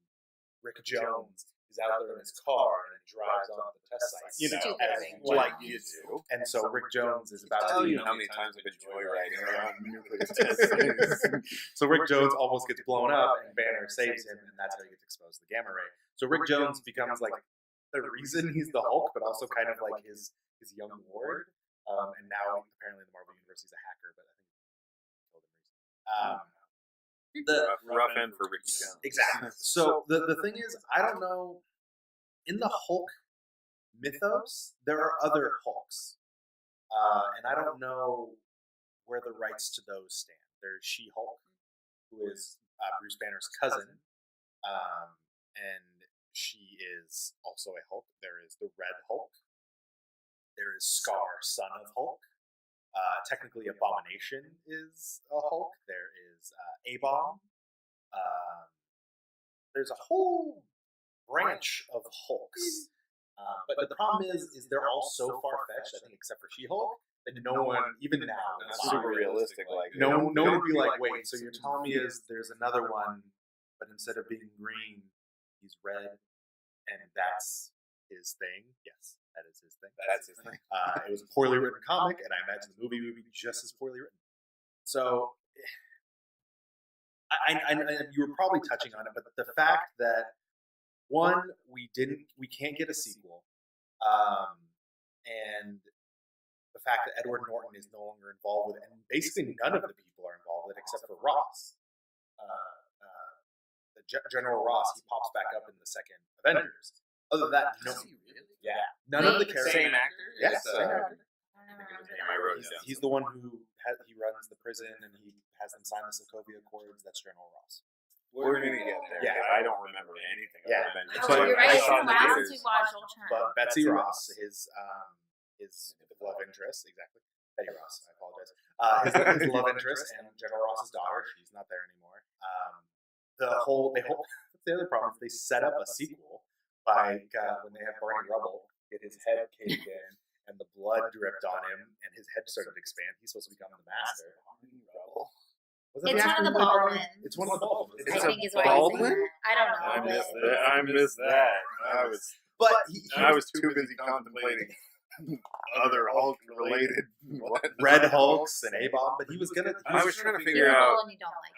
Rick Jones is out there in his car and drives on the test site. Like you do. And so Rick Jones is about to. Tell you how many times I've been joyriding around nuclear test sites. So Rick Jones almost gets blown up, and Banner saves him, and that's how he gets exposed to the gamma ray. So Rick Jones becomes like the reason he's the Hulk, but also kind of like his young ward. And now apparently in the Marvel universe he's a hacker, but I think he killed him recently. The rough end for Ricky Jones. Exactly. So the thing is, I don't know. In the Hulk mythos, there are other Hulks, and I don't know where the rights to those stand. There's She-Hulk, who is Bruce Banner's cousin, and she is also a Hulk. There is the Red Hulk. There is Scar, son of Hulk. Technically, Abomination is a Hulk. There is A-Bomb. There's a whole branch of Hulks. But the problem is they're all so far-fetched, I think, except for She-Hulk, that no one, even now, not super realistic. Like no one would be like, wait, so you're telling me there's another one, but instead of being green, he's red, and that's his thing? Yes. That is his thing. That's his thing. It was a poorly written comic, and I imagine the movie would be just as poorly written. So, you were probably touching on it, but the fact that one, we can't get a sequel, and the fact that Edward Norton is no longer involved with it, and basically none of the people are involved with it except for Ross. General Ross, he pops back up in the second Avengers. Other than that, no. Yeah. None of the characters. Same actor? Yes, same actor. wrote it down. He's the one who he runs the prison and he has them sign the Sokovia Accords. That's General Ross. We're gonna get there. Yeah. I don't remember anything. Yeah. Other than Oh, you're right. I It's saw the the last theaters. we watched Ultron. But Betsy Ross, his love interest, exactly. Betty Ross, I apologize. His love interest and General Ross's daughter. She's not there anymore. The other problem is they set up a sequel by when they have Barney Rubble get his head caved in and the blood dripped on him and his head started to expand. He's supposed to become the master. It's one of the Baldwins. It's one of the Baldwins. I It's a think is what Baldwin? I don't know. I missed that. I was too busy contemplating other Hulk-related Red Hulks and A-Bomb, but he was gonna. I was trying to figure out.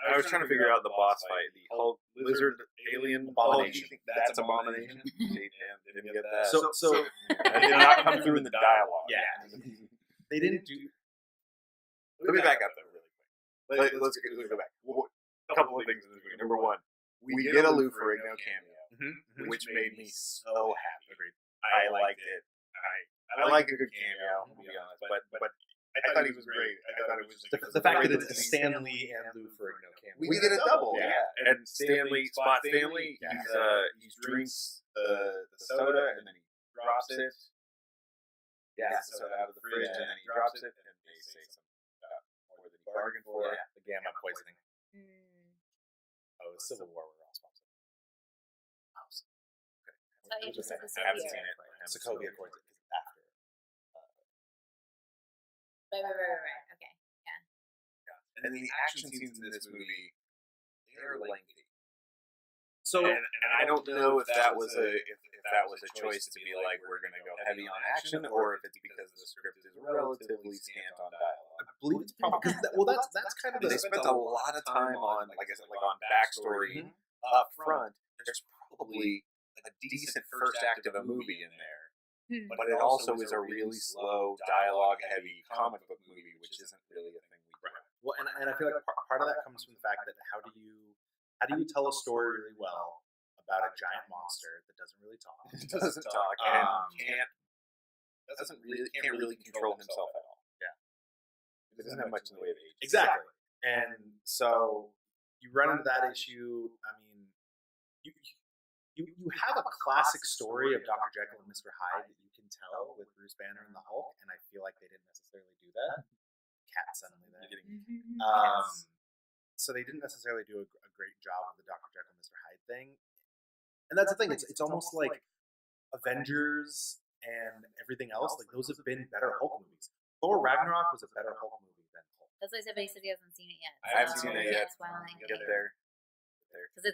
I was trying to figure out the boss fight, the Hulk lizard alien Abomination. Hulk. That's Abomination. Didn't get that. So That did not come through in the dialogue. Yeah. They didn't do. Let me back up though, really quick. Let's go back. A couple of things in this movie. Number one, we get a Lou Ferrigno cameo, which made me so happy. I liked it. I like a good cameo, to be honest, but I thought he was great. I thought it was just The fact that it's a Stan Lee and Lou Ferrigno cameo. we get a double, Yeah. And Stanley, he drinks the soda and then he drops it. Yeah. Gets the soda out of the fridge and then he drops it and they say something about more than he bargained for. Yeah, the gamma poisoning. Oh, it's Civil War where Ross pops up. So you just said the I haven't seen Sokovia. it. Sokovia Accords is after. Right. Okay. And the action scenes in this movie, they're lengthy. So and I don't know if that was a choice to be like we're going to go heavy on action, or if it's because the script is relatively scant on dialogue. I believe it's probably because that's kind of They spent a lot of time on, like I said, like on backstory up front. There's probably a decent first act of a movie in there. But it also is a really slow, dialogue-heavy comic book movie, which isn't really a thing we do. Well, and I feel like part of that comes from the fact that how do you tell a story really well about a giant monster that doesn't really talk? It doesn't talk and can't really control himself at all. Yeah, it doesn't have much in the way of age. Exactly, and so you run into that issue. I mean, you have a classic story of Dr. Jekyll and Mr. Hyde that you can tell with Bruce Banner and the Hulk, and I feel like they didn't necessarily do that. Cat suddenly there. So they didn't necessarily do a great job of the Dr. Jekyll and Mr. Hyde thing. And that's the thing, it's almost like Avengers and everything else, like those have been better Hulk movies. Thor Ragnarok was a better Hulk movie than Hulk. That's what I said, but he said he hasn't seen it yet. I haven't seen it yet. Get there. Because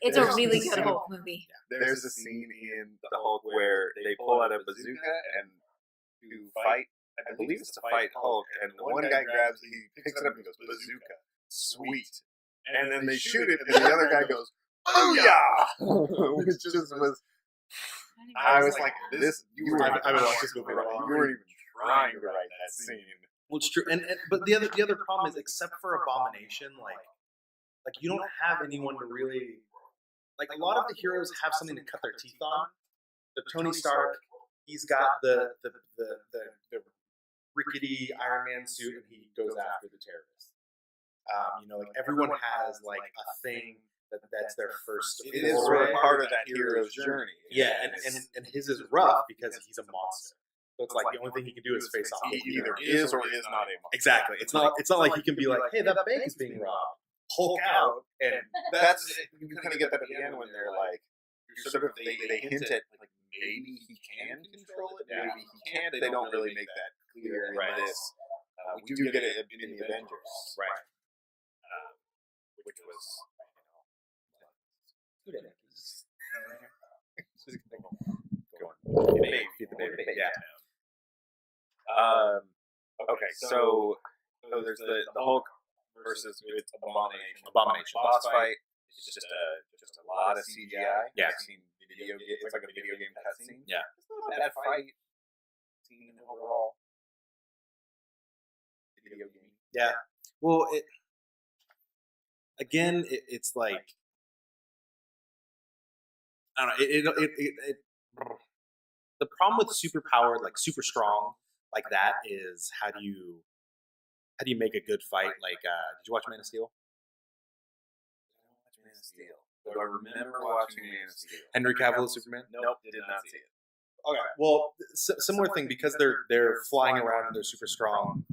it's a really good Hulk movie. There's a scene in the Hulk where they pull out a bazooka and to fight. I believe it's to fight Hulk, and the one guy grabs it, he picks it up and goes, bazooka, sweet. And then they shoot it, and the other guy goes, booyah! Which just was. I was like, this. You weren't even trying to write that scene. Well, it's true, but the other problem is, except for Abomination, like you don't have anyone to really like. A lot of the heroes have something to cut their teeth on. The Tony Stark, he's got the rickety Iron Man suit, and he goes after the terrorists. Like everyone has like a thing that's their first. It is sort of part of that hero's journey. Yeah, and his is rough because he's a monster. So it's like the only thing he can do is face off. He either is or is not a monster. Exactly. It's not like he can be like, hey, that bank is being robbed. Hulk out, and that's you kind of get that at the end when they're like, they hint at like maybe he can control it, maybe he can't. They don't really make that clear in this. We do get it in the Avengers, right? Which was, yeah. Okay, so there's the Hulk versus Abomination. Boss fight. It's just a lot of CGI. Yeah. I've seen it's like a video game cutscene. Yeah. It's not a bad fight scene overall. Video game. Yeah. Well, it's like I don't know. The problem with superpowered, like super strong, like that is how do you make a good fight? Like, did you watch Man of Steel? I don't watch Man of Steel. Do I remember watching Man of Steel? Henry Cavill as Superman? Nope, did not see it. Okay. Well, similar thing because they're flying around and they're super strong.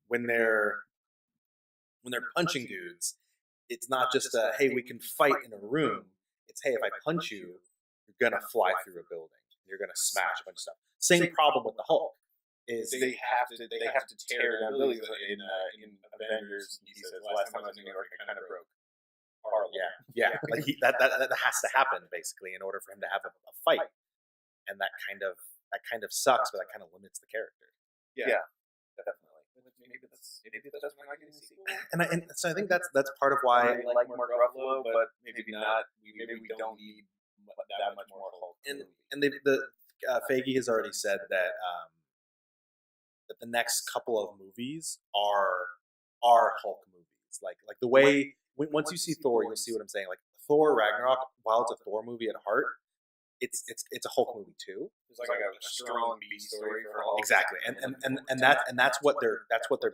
When they're punching dudes, it's not just a hey, we can fight in a room. It's hey, if I punch you, you're gonna fly through a building. You're gonna smash a bunch of stuff. Same problem with the Hulk. Is they have to tear down buildings in Avengers. He says last time I was in New York, I kind of broke Harlem. Yeah. Like that has to happen basically in order for him to have a fight, and that kind of sucks, but that kind of limits the character. Yeah, definitely. Maybe that's why I'm not getting a sequel. And so I think that's part of why I like Mark Ruffalo, but maybe not. Maybe we don't need that much more Hulk. And Feige has already said that that the next couple of movies are Hulk movies. Like the way once you see Thor, you'll see what I'm saying. Like Thor Ragnarok, while it's a Thor movie at heart, it's a Hulk movie too. It's like a strong B story for Hulk. Exactly, and that's what they're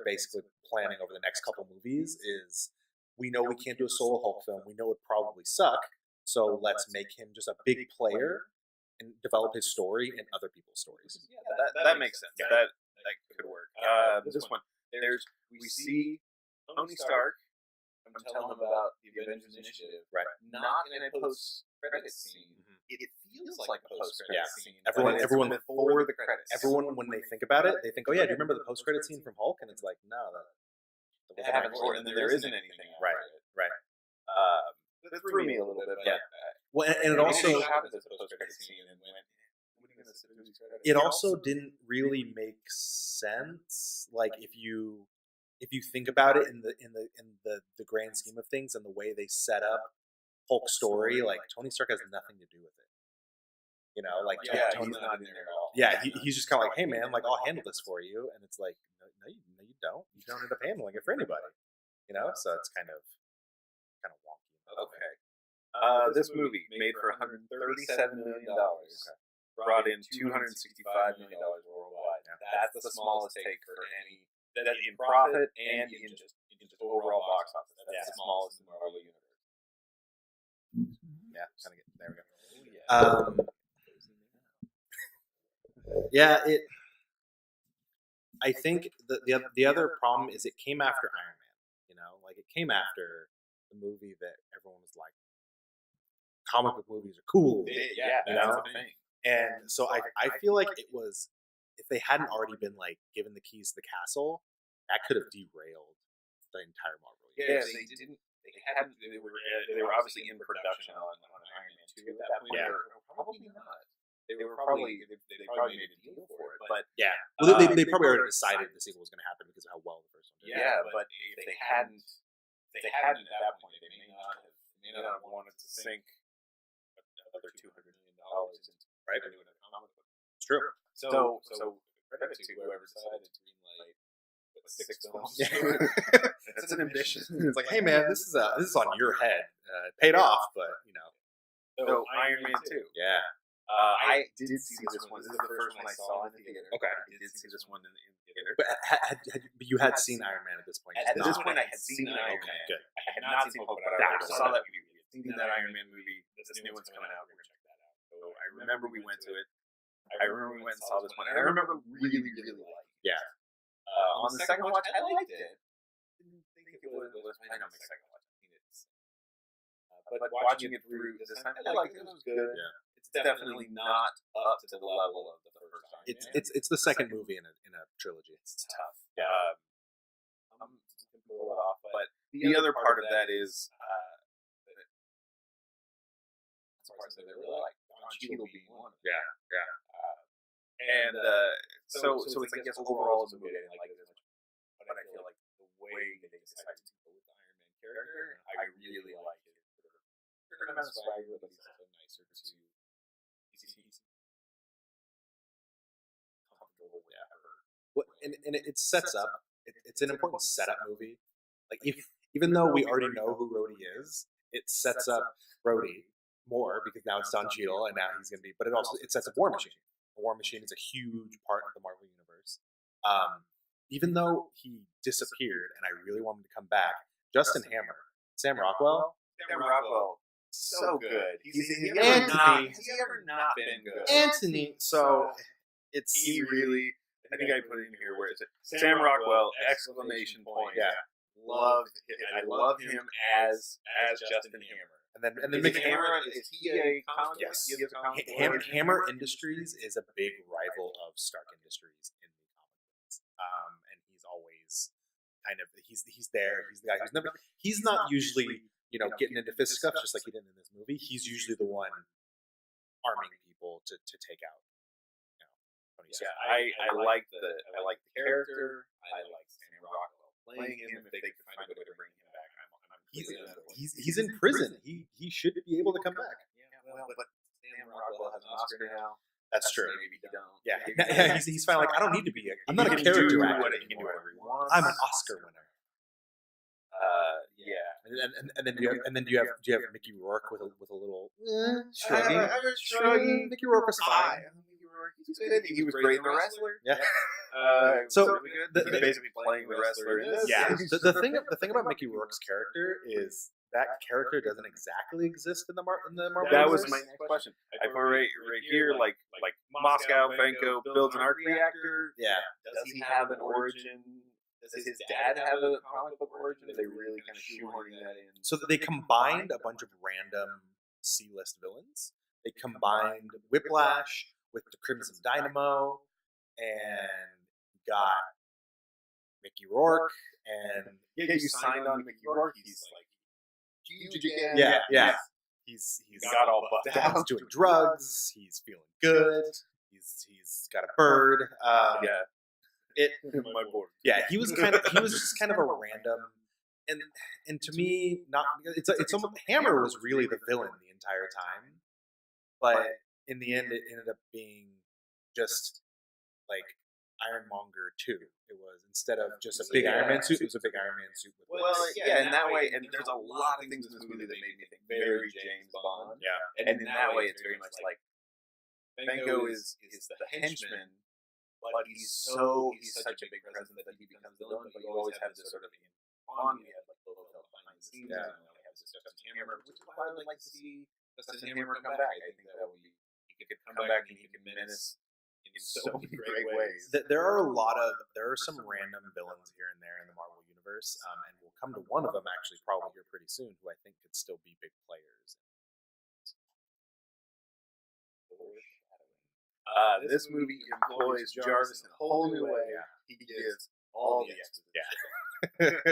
basically planning over the next couple movies. Is we know we can't do a solo Hulk film. We know it would probably suck. So let's make him just a big player and develop his story and other people's stories. Yeah, that makes sense. Yeah. That could work. This one, we see Tony Stark. I'm telling him about the Avengers Initiative, right? Not in a post-credit scene. Mm-hmm. It feels like a post-credit scene. Everyone before the credits. Everyone, when they think about it, they think, "Oh yeah, do you remember the post-credit scene from Hulk?" And it's like, no, that happens, and there isn't anything. Right. That threw me a little bit. Yeah. Well, and it also it also didn't really make sense. Like if you think about it in the grand scheme of things and the way they set up Hulk's story, like Tony Stark has nothing to do with it. You know, like Tony's not in there at all. Yeah, he's just kind of like, hey man, like I'll handle this for you, and it's like, no, you don't. You don't end up handling it for anybody. You know, so it's kind of wonky. Okay. This movie made for $137 million. Okay. Brought in $265 million worldwide. That's the smallest take for any in profit and in just overall box office. That's the smallest in the Marvel universe. Yeah, there we go. Yeah, I think the other problem is it came after Iron Man. You know, like it came after the movie that everyone was like, comic book movies are cool. Yeah, you know? That's the thing. And so I feel like it was, if they hadn't already been like given the keys to the castle, that could have derailed the entire Marvel Yeah, universe. they didn't. They were obviously in production on Iron Man 2 at that point. Yeah. Probably not. They probably made a deal for it, but yeah, well, they probably already decided the sequel was going to happen because of how well the first one did. Yeah, but if they hadn't at that point, they may not have wanted to sink another $200 million into doing a comic book. It's true. So credit to whoever decided to greenlight 6 films. That's an ambition. It's like, hey man, this is on your head. It paid off, but you know. So Iron Man 2. Yeah. I did see this one. This is the first one I saw in the theater. Okay. I did see this one in the theater. But you had seen Iron Man at this point. At this point, I had seen Iron Man. Good. I had not seen Hulk, but I saw that movie. I had seen that Iron Man movie. This new one's coming out. We're going to check that out. So I remember we went to it. I remember we went and saw this one. And I remember really liking it. Yeah. On the second watch, I liked it. Didn't think it was I know my second watch. I mean, it's. But watching it through this time, I liked it. It was good. Yeah. It's definitely not up to the level of the first time. It's the second movie in a trilogy. It's tough. Yeah. I'm just gonna pull it off. But the other part of that is parts that I really like. Don Cheadle being one. Yeah. And so it's like, yes, overall it's a movie I didn't like it as much, but I feel like the way they decided to go with the Iron Man character, I really like it. Certain amount of swagger, but he's also nicer to. He's comfortable with her. Well, and it sets up. It's an important setup movie. Like even though we already know who Rhodey is, it sets up Rhodey more because now it's Don Cheadle and now he's going to be. But it sets up War Machine. War Machine is a huge part of the Marvel universe. Even though he disappeared, and I really want him to come back, Justin Hammer, Sam Rockwell. Sam Rockwell, so good. Has he ever not been good? Anthony. So it's He really. I think I put it in here. Where is it? Sam Rockwell! Exclamation point! Yeah. I love him as Justin Hammer. And then Is Mickey Hammer, is he a comic? Yes. He is a comic. Hammer Industries is a big rival of Stark Industries in the comic books, and he's always kind of he's there. He's the guy who's never. He's not usually getting into fisticuffs just like he did in this movie. He's usually the one arming people to take out. Tony Stark. I like the character. I like Sam Rockwell playing him. If they could find a way to bring him back, He's in prison. He should be able to come back. Yeah, well, but Sam Rockwell has an Oscar now. That's true. Maybe he don't. Yeah, he's finally like, I don't need to be. I'm not a character actor. He can do whatever he wants. I'm an Oscar winner. Yeah. And then do you have Mickey Rourke with a little shrugging. Mickey Rourke was fine. He was great in The Wrestler. Yeah. So So he's basically playing the wrestler in this. yeah, the thing about Mickey Rourke's character is that character doesn't exactly exist in the Marvel. That was my universe. next question. I put right here, like Moscow Vanko builds an arc reactor. Yeah. Does he have an origin? Does his dad have a comic book origin? Are they really kind of shoehorning that in? So they combined a bunch of random C-list villains. They combined Whiplash with the Crimson Dynamo, and got Mickey Rourke, and you signed on Mickey Rourke. He's like huge again. yeah. He's got all buffed out. He's doing drugs. He's feeling good. He's got a bird. My board. Yeah, he was just kind of a random, and to me, not it's almost Hammer was really the villain the entire time, but in the end, it ended up being just like Ironmonger 2. It was, instead of just a big Iron Man suit, it was a big Iron Man suit with in that way, and there's a lot of things in this movie that made me think very James Bond. yeah. And in that way, it's very much like Vanko is the henchman, but he's such a big presence that he becomes the villain. But you always have this sort of on. We have like Lobo behind the scenes, and we have this Justin Hammer, which is why I would like to see Justin Hammer come back. I think that would be, he could come back and he could menace in so many great ways. There are some random villains here and there in the Marvel universe, and we'll come to one of them actually probably here pretty soon, who I think could still be big players. This movie employs Jarvis in a whole new way. He gives all the exposition.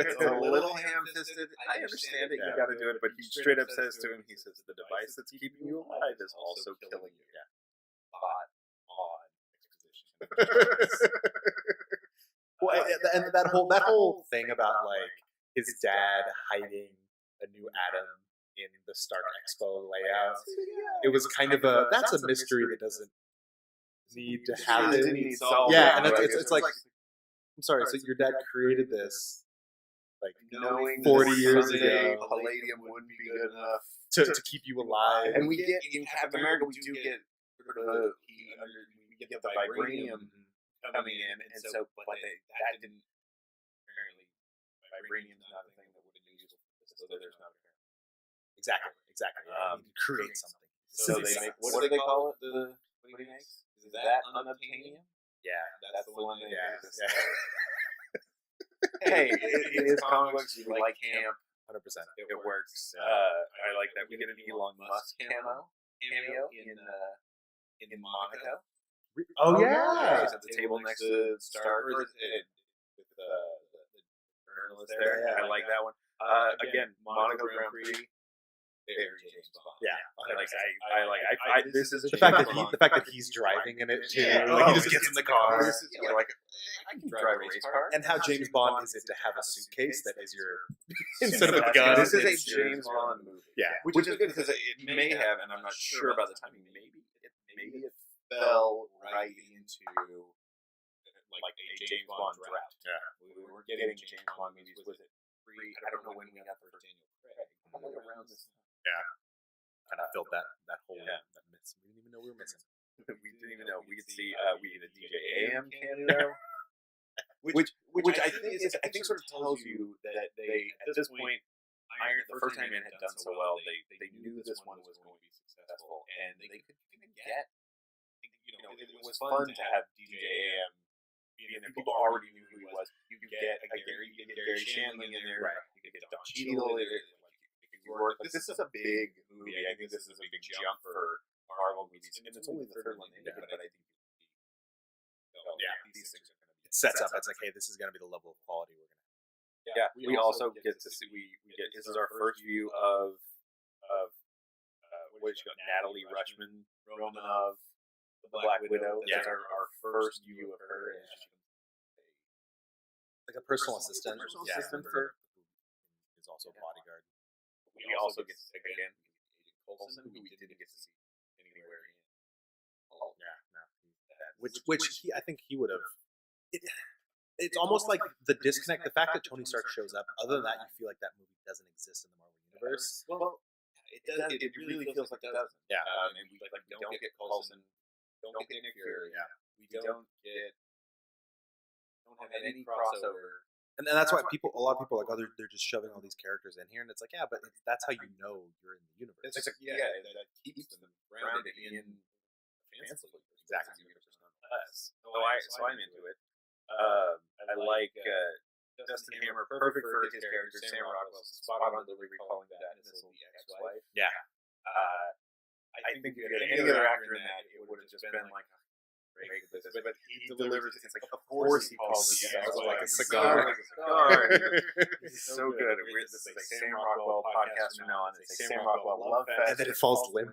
It's a little ham-fisted. I understand it. You got to do it, but he straight up says to him, he says, "The device that's keeping you alive is also killing you." Yeah. Odd exposition. Well, and that whole thing about like his dad hiding a new atom in the Stark Expo layout, it was kind of that's a mystery that doesn't need to happen. Yeah, and it's like, I'm sorry, so your dad created this like knowing 40 years ago, palladium wouldn't be good enough to keep you alive. And we get in Captain America, we do get we get the vibranium coming in, and so but that didn't apparently vibranium's not a thing that would have been useful. So there's not Exactly. You need to create something. So they make, what do they call it? What he makes? Is that unobtainium? Yeah, that's the one. Yeah. Hey, it is comic books. We like camp. 100%. It works. I like that. We get an Elon Musk cameo in Monaco. Oh yeah, He's at the table next to Stark with the journalist there. Yeah. I like that one. Again, Monaco Grand Prix. Very James Bond. Yeah, I this is the fact that he's driving in it too. He just gets in the car. I can drive a race car. And how James Bond is it to have a suitcase that is your instead of a gun? This is a James Bond movie. Yeah, which is good because it may have, and I'm not sure about the timing. Maybe it fell right into like a James Bond drought. Yeah, we were getting James Bond movies. Was it free? I don't know when we got the first Daniel Craig. Probably around this time. Yeah, kind of filled that hole that miss. We didn't even know we were missing. We didn't even know. We could see we had a DJ AM cameo. which I think sort of tells you that they at this point, the first Iron Man had done so well, they knew this one was going to be successful, and they could even get, it was fun to have DJ being there. People already knew who he was. You could get Gary Shandling in there. Right. You could get Don Cheadle in there. Like, this is a big movie. I think this is a big jump for Marvel movies, and it's only the third one they did, but I think these things are going to be. It sets up. It's like, hey, this is going to be the level of quality we're going to have. Yeah, we also get to see. This is our first view of what is she called? Natalie Rushman Romanov, the Black Widow. That's our first view of her. Like a personal assistant. Assistant for is also a bodyguard. We also get to see again Agent Coulson, who we didn't get to see anywhere in. I think he would have. It's almost like the disconnect. The fact that Tony Stark shows up. Other than that, you feel like that movie doesn't exist in the Marvel universe. Well, it does. It really feels like it doesn't. Yeah. And we don't get Coulson. Don't get Nick Fury. Yeah. We don't have any crossover. And that's why a lot of people are like, oh, they're just shoving all these characters in here, and it's like, yeah, but that's how you know you're in the universe. It's like, that keeps them grounded in fanciful universe. Exactly. So I'm into it. I like Justin Hammer, perfect for his character. Sam Rockwell's spot on delivery, calling that this will be ex-wife. Yeah. I think if you had any other actor in that, it would have just been like, but he delivers. It's like, of course he calls it like a cigar. He's so good. This is a Sam Rockwell podcast from now on. It's a Sam Rockwell love fest. And then it falls limp.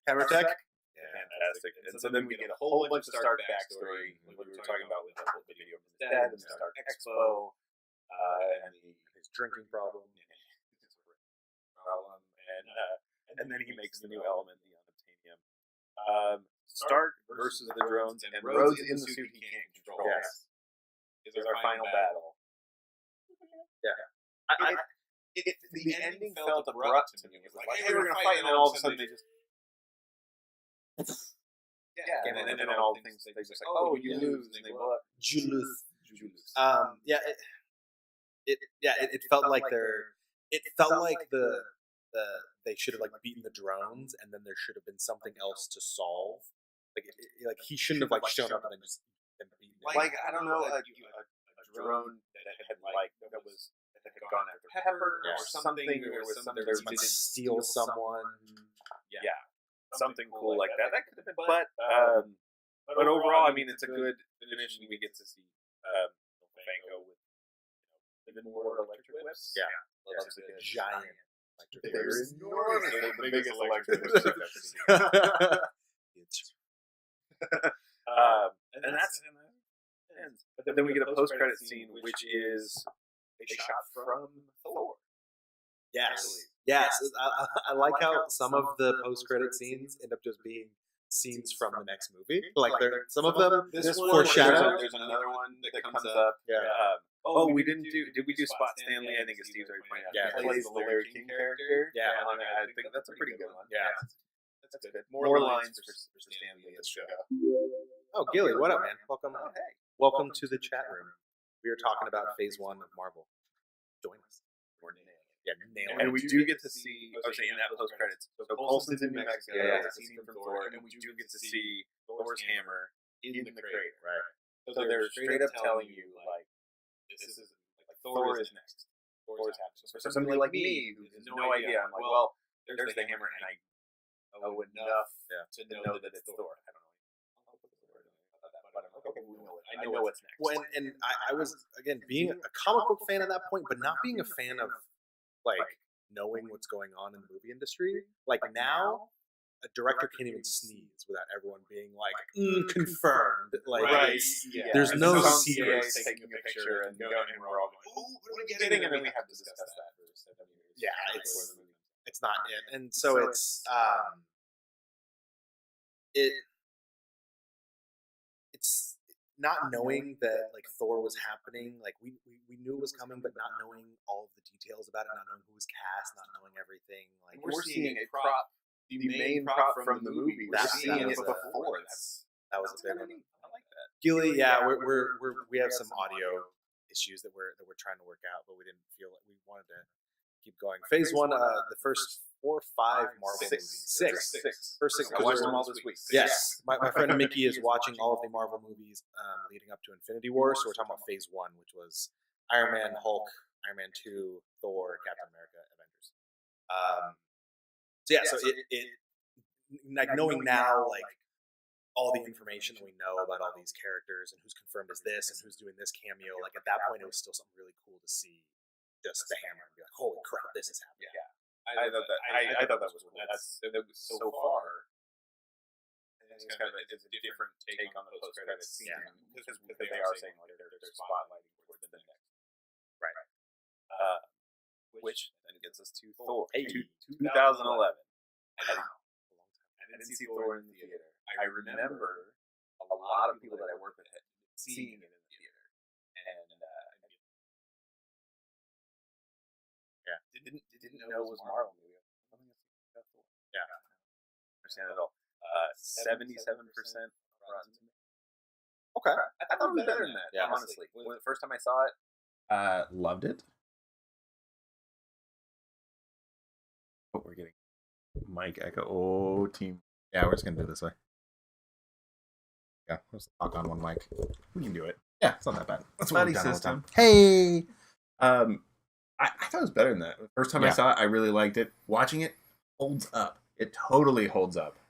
Hammer Tech. Fantastic. And so then we get a whole bunch of Stark backstory. What we were talking about with the whole video of his dad and Stark Expo, and his drinking problem, and then he makes the new element, the unobtainium. Stark versus the drones, and Rhodes in the suit he can't control. Yes. Is our final battle. Yeah. The ending felt abrupt to me. It was like, hey, we're going to fight, and then all of a sudden they just... and then all the things, they just like, oh, you lose, and they blow up. You lose. It felt like they should have like beaten the drones, and then there should have been something else to solve. Like he shouldn't have like shown up and then just been beaten. Like I don't know, like a drone that had gone after Pepper or something. There was something there to steal someone. Yeah, something cool like that. That could have been, but overall, I mean, it's a good finish, and we get to see Fango with even more electric whips. Yeah, loves a giant. They're enormous. They're the biggest electric whips I've ever seen. And that's ends. But then we get a post-credit scene, which is a shot from Thor. Yes. I like how some of the post-credit scenes end up just being scenes from the next movie. Like some of them foreshadow. There's another one that comes up. Yeah. We didn't do. Did we do Spot Stanley? I think as Steve's already pointed out. Yeah, he plays the Larry King character. Yeah, I think that's a pretty good one. Yeah, that's good. More lines for Stanley in this show. Oh, Gilly, what up, man? Welcome. Oh, hey. Welcome to the chat room. We are talking about Phase 1 of Marvel. Join us. We're nailing it. Yeah, nailing and it. we do get to see, in that post credits. So Coulson's in New Mexico. Yeah. It's a scene from Thor, and we do get to see Thor's hammer in the crater. Right. So they're straight up telling you, like, this is like Thor is next. Thor's happening. So for somebody like me who has no idea, I'm like, well, there's the hammer, and I know enough to know that it's Thor. I don't know. Okay, I know what's next. Well, and I was, again, being a comic book fan at that point, but not being a fan of, like, knowing what's going on in the movie industry. Like, now, a director can't even sneeze without everyone being like, confirmed. Like, there's no secrets. Taking a picture and we're all going, what are we getting? And then we have to discuss that first. Yeah, it's not it. And so it's not knowing that like Thor was happening, like we knew it was coming, but not knowing all of the details about it, not knowing who was cast, not knowing everything. Like we're seeing a prop, the main prop from the movie. We're seeing it before. That was a big one. I like that. Gilly, we have some audio issues that we're trying to work out, but we didn't feel like we wanted to keep going. Phase one, the first 4 or 5 Marvel movies. Six. First 6. I watched them all this week. Yes. My friend Mickey is watching all of the Marvel movies leading up to Infinity War, so we're talking about Phase 1, which was Iron Man, Hulk, Iron Man 2, Thor, Captain America, Avengers. So it like knowing now, like, all the information that we know about all these characters and who's confirmed as this and who's doing this cameo, like at that point it was still something really cool to see just the hammer and be like, holy crap, this is happening. Yeah. I thought that was cool. That was so far. It's kind of it's a different take on the post-credit scene because they are saying like they're spotlighting towards the next. Right. Which then gets us to Thor. 2011. I didn't see Thor in the theater. I remember a lot of people that I work with had seeing it in the theater, and didn't know it was a Marvel movie. Yeah, understand it all. 77% Rotten Tomatoes. Okay, I thought it was better than that. Yeah, honestly, when the first time I saw it, loved it. What we're getting, Mike Echo. Oh, team. Yeah, we're just gonna do it this way. Yeah, let's talk on one mic. We can do it. Yeah, it's not that bad. That's what we've done all the time. Hey, I thought it was better than that. The first time I saw it, I really liked it. Watching it holds up. It totally holds up.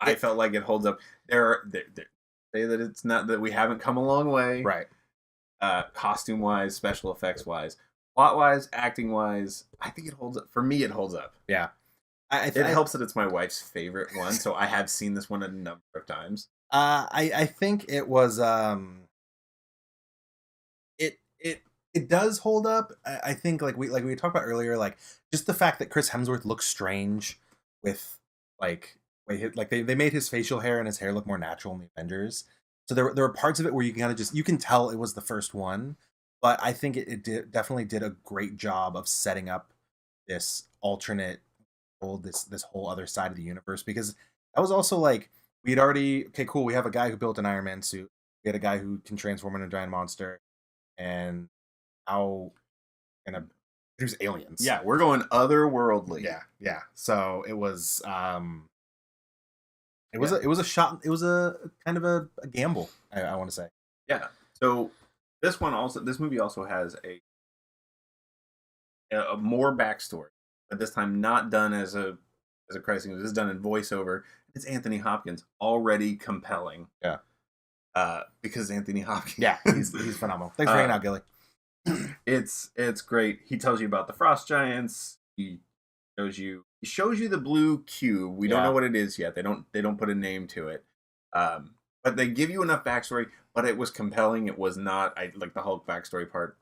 I felt like it holds up. They say that it's not that we haven't come a long way. right? Costume wise, special effects wise, plot wise, acting wise, I think it holds up. For me, it holds up. Yeah, It helps that it's my wife's favorite one, so I have seen this one a number of times. I think it was it does hold up. I think like we talked about earlier, like just the fact that Chris Hemsworth looks strange with they made his facial hair and his hair look more natural in the Avengers. So there were parts of it where you can kind of you can tell it was the first one, but I think it definitely did a great job of setting up this alternate world, this whole other side of the universe, because that was also like we'd already cool, we have a guy who built an Iron Man suit, we had a guy who can transform into a giant monster, and how gonna there's aliens. Yeah, we're going otherworldly. Yeah. So it was it was a shot. It was a kind of a gamble. I want to say. Yeah. So this movie also has a more backstory, but this time not done as a credit scene. This is done in voiceover. It's Anthony Hopkins, already compelling. Yeah. Because Anthony Hopkins. Yeah, he's phenomenal. Thanks for hanging out, Gilly. It's great. He tells you about the frost giants. He shows you the blue cube. We don't know what it is yet. They don't put a name to it. But they give you enough backstory. But it was compelling. It was not. I like the Hulk backstory part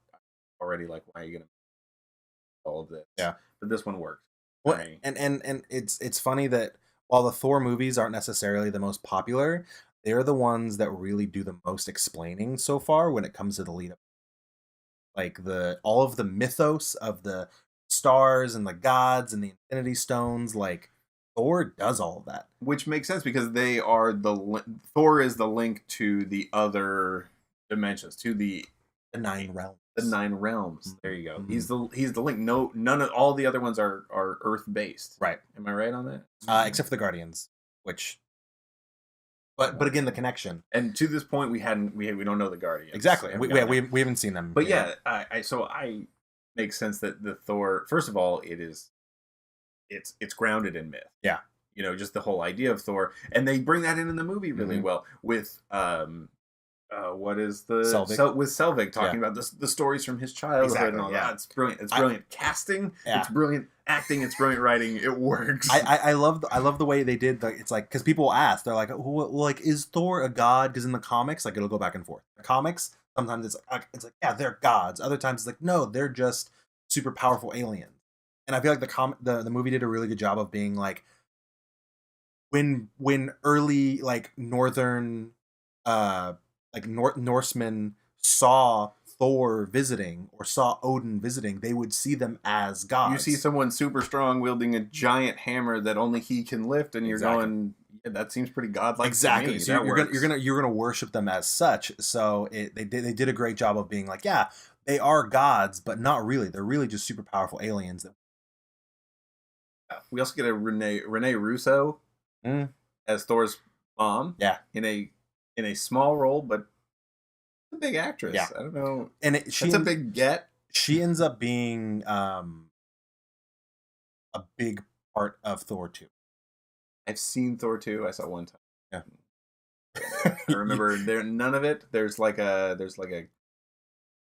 already. Like, why are you gonna all of this? Yeah. But this one works. Well, and it's funny that while the Thor movies aren't necessarily the most popular, they're the ones that really do the most explaining so far when it comes to the lead up. Like all of the mythos of the stars and the gods and the Infinity Stones, like Thor does all of that, which makes sense because they are Thor is the link to the other dimensions, to the 9 realms. The 9 realms. There you go. Mm-hmm. He's the link. None of all the other ones are Earth based. Right. Am I right on that? Except for the Guardians, which. But again, the connection. And to this point, we don't know the Guardians. Exactly. We haven't seen them. But I makes sense that the Thor. First of all, it's grounded in myth. Yeah. You know, just the whole idea of Thor, and they bring that in the movie really well with what is the with Selvig talking about the stories from his childhood and all that. It's brilliant. It's brilliant casting. Yeah. It's brilliant acting. It's brilliant writing. It works. I love the way they did. It's like because people ask, they're like, well, like is Thor a god? Because in the comics, like it'll go back and forth. The comics sometimes it's like yeah, they're gods. Other times it's like no, they're just super powerful aliens. And I feel like the movie did a really good job of being like when early like northern Norsemen saw Thor visiting or saw Odin visiting, they would see them as gods. You see someone super strong wielding a giant hammer that only he can lift, and you're going, yeah, that seems pretty godlike. Exactly. To me. So you're gonna worship them as such. So they did a great job of being like, yeah, they are gods, but not really. They're really just super powerful aliens. We also get a Renee Russo as Thor's mom. Yeah, in a small role, but a big actress. Yeah, I don't know. And that's a big get. She ends up being a big part of Thor 2. I've seen Thor 2. I saw one time. Yeah. I remember there none of it. There's like a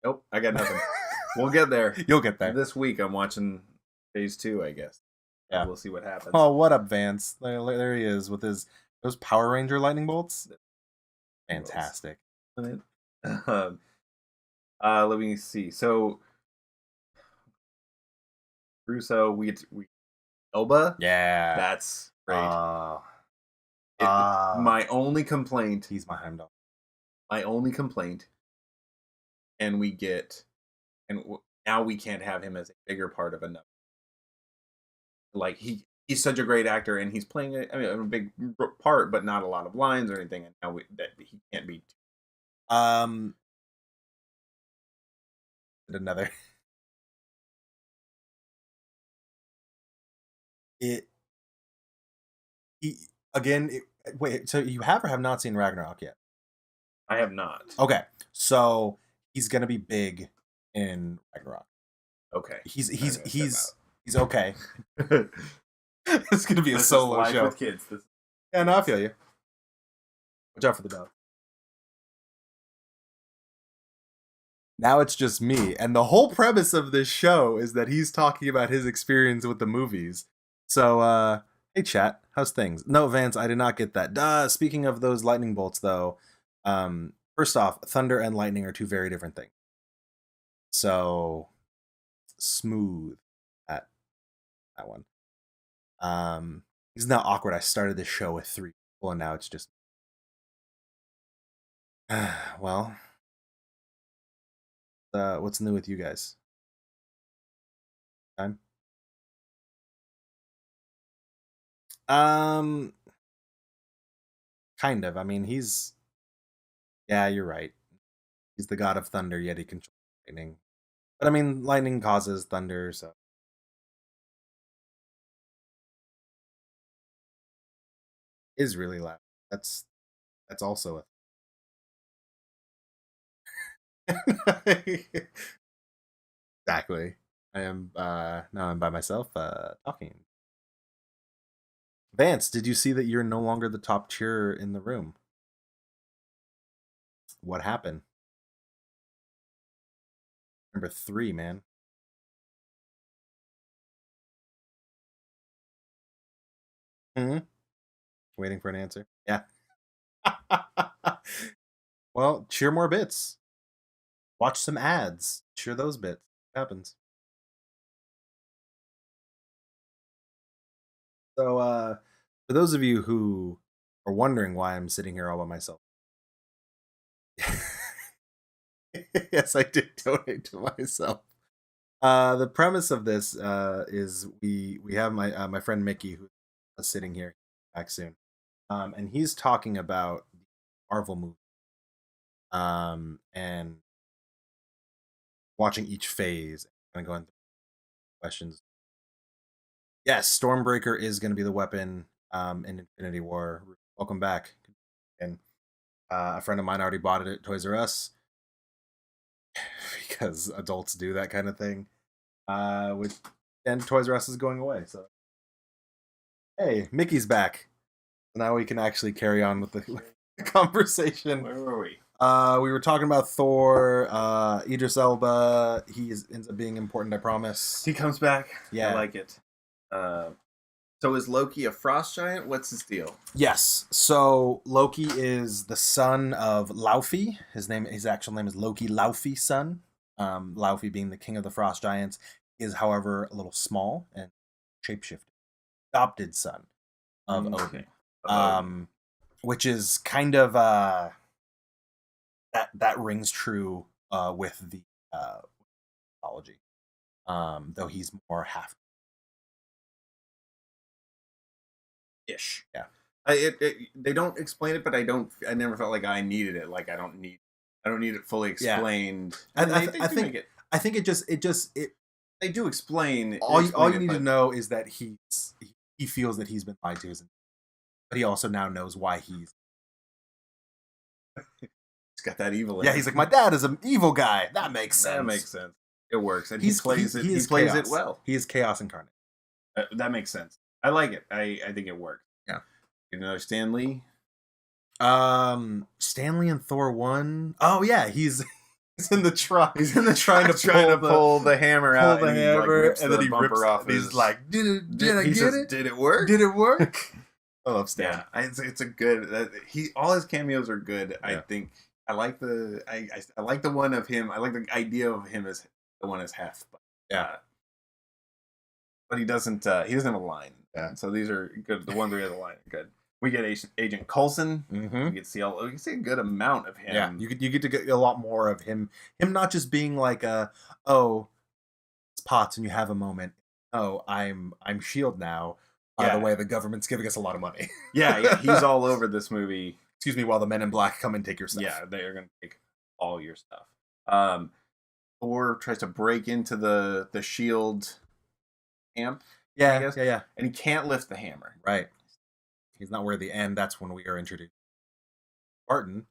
nope, I got nothing. We'll get there. You'll get there. This week I'm watching phase 2, I guess. Yeah. We'll see what happens. Oh, what up, Vance? There he is with those Power Ranger lightning bolts. Fantastic. Let me see. So Russo, we Elba. Yeah, that's great. my my only complaint. He's my Heimdall. My only complaint, and now we can't have him as a bigger part of another. Like he's such a great actor, and he's playing a big part, but not a lot of lines or anything. And now that he can't be. Another. Wait, so you have or have not seen Ragnarok yet? I have not. Okay, so he's gonna be big in Ragnarok. Okay, he's okay. It's gonna be a solo show with kids. Yeah, no, I feel you. Watch out for the dog. Now it's just me, and the whole premise of this show is that he's talking about his experience with the movies. So, hey chat, how's things? No, Vance, I did not get that. Speaking of those lightning bolts, though, first off, thunder and lightning are two very different things. So, smooth that one. It's not awkward. I started this show with 3 people, and now it's just well. What's new with you guys? Time? Kind of. I mean, yeah, you're right. He's the god of thunder, yet he controls lightning. But I mean, lightning causes thunder, so. Is really loud. That's also exactly. I am now I'm by myself talking. Vance, did you see that you're no longer the top cheerer in the room? What happened? Number 3, man. Waiting for an answer. Yeah. Well, cheer more bits. Watch some ads. Cheer those bits. What happens? So, for those of you who are wondering why I'm sitting here all by myself, yes, I did donate to myself. The premise of this is we have my friend Mickey, who's sitting here back soon, and he's talking about the Marvel movie, and watching each phase and going through questions. Yes, Stormbreaker is going to be the weapon in Infinity War. Welcome back. And a friend of mine already bought it at Toys R Us because adults do that kind of thing. And Toys R Us is going away. So, hey, Mickey's back. Now we can actually carry on with the conversation. Where were we? We were talking about Thor, Idris Elba. Ends up being important, I promise. He comes back. Yeah. I like it. So is Loki a frost giant? What's his deal? Yes. So Loki is the son of Laufey. His actual name is Loki Laufey's son. Laufey being the king of the frost giants. He is, however, a little small and shapeshifted. Adopted son of Odin. Which is kind of that rings true with the mythology. Though he's more half ish. Yeah. They don't explain it, but I never felt like I needed it. Like I don't need it fully explained. I think they do explain. All you need to know is that he feels that he's been lied to, but he also now knows why he's got that evil. Yeah, he's like, my dad is an evil guy. That makes sense. That makes sense. It works, and he plays it well. He is chaos incarnate. That makes sense. I like it. I think it works. Yeah. You know, Stan Lee. Stan Lee in Thor 1. Oh yeah, he's in the truck. He's in the truck trying to pull the hammer out. Pull the hammer, and then he rips off. And he's like, "Did I get it? Did it work? Did it work?" I love Stan. Yeah, it's a good. All his cameos are good. Yeah. I think I like the I like the one of him. I like the idea of him as the one as Hef. But he doesn't have a line. Yeah. So these are good. The ones where he has a line are good. We get Agent Coulson. Mm-hmm. We can see a good amount of him. Yeah, you get to get a lot more of him. Him not just being like it's Potts and you have a moment. Oh, I'm Shield now. By the way, the government's giving us a lot of money. yeah, he's all over this movie. Excuse me, while the Men in Black come and take your stuff. Yeah, they are going to take all your stuff. Thor tries to break into the Shield camp. Yeah. And he can't lift the hammer. Right. He's not worthy, and that's when we are introduced. Barton.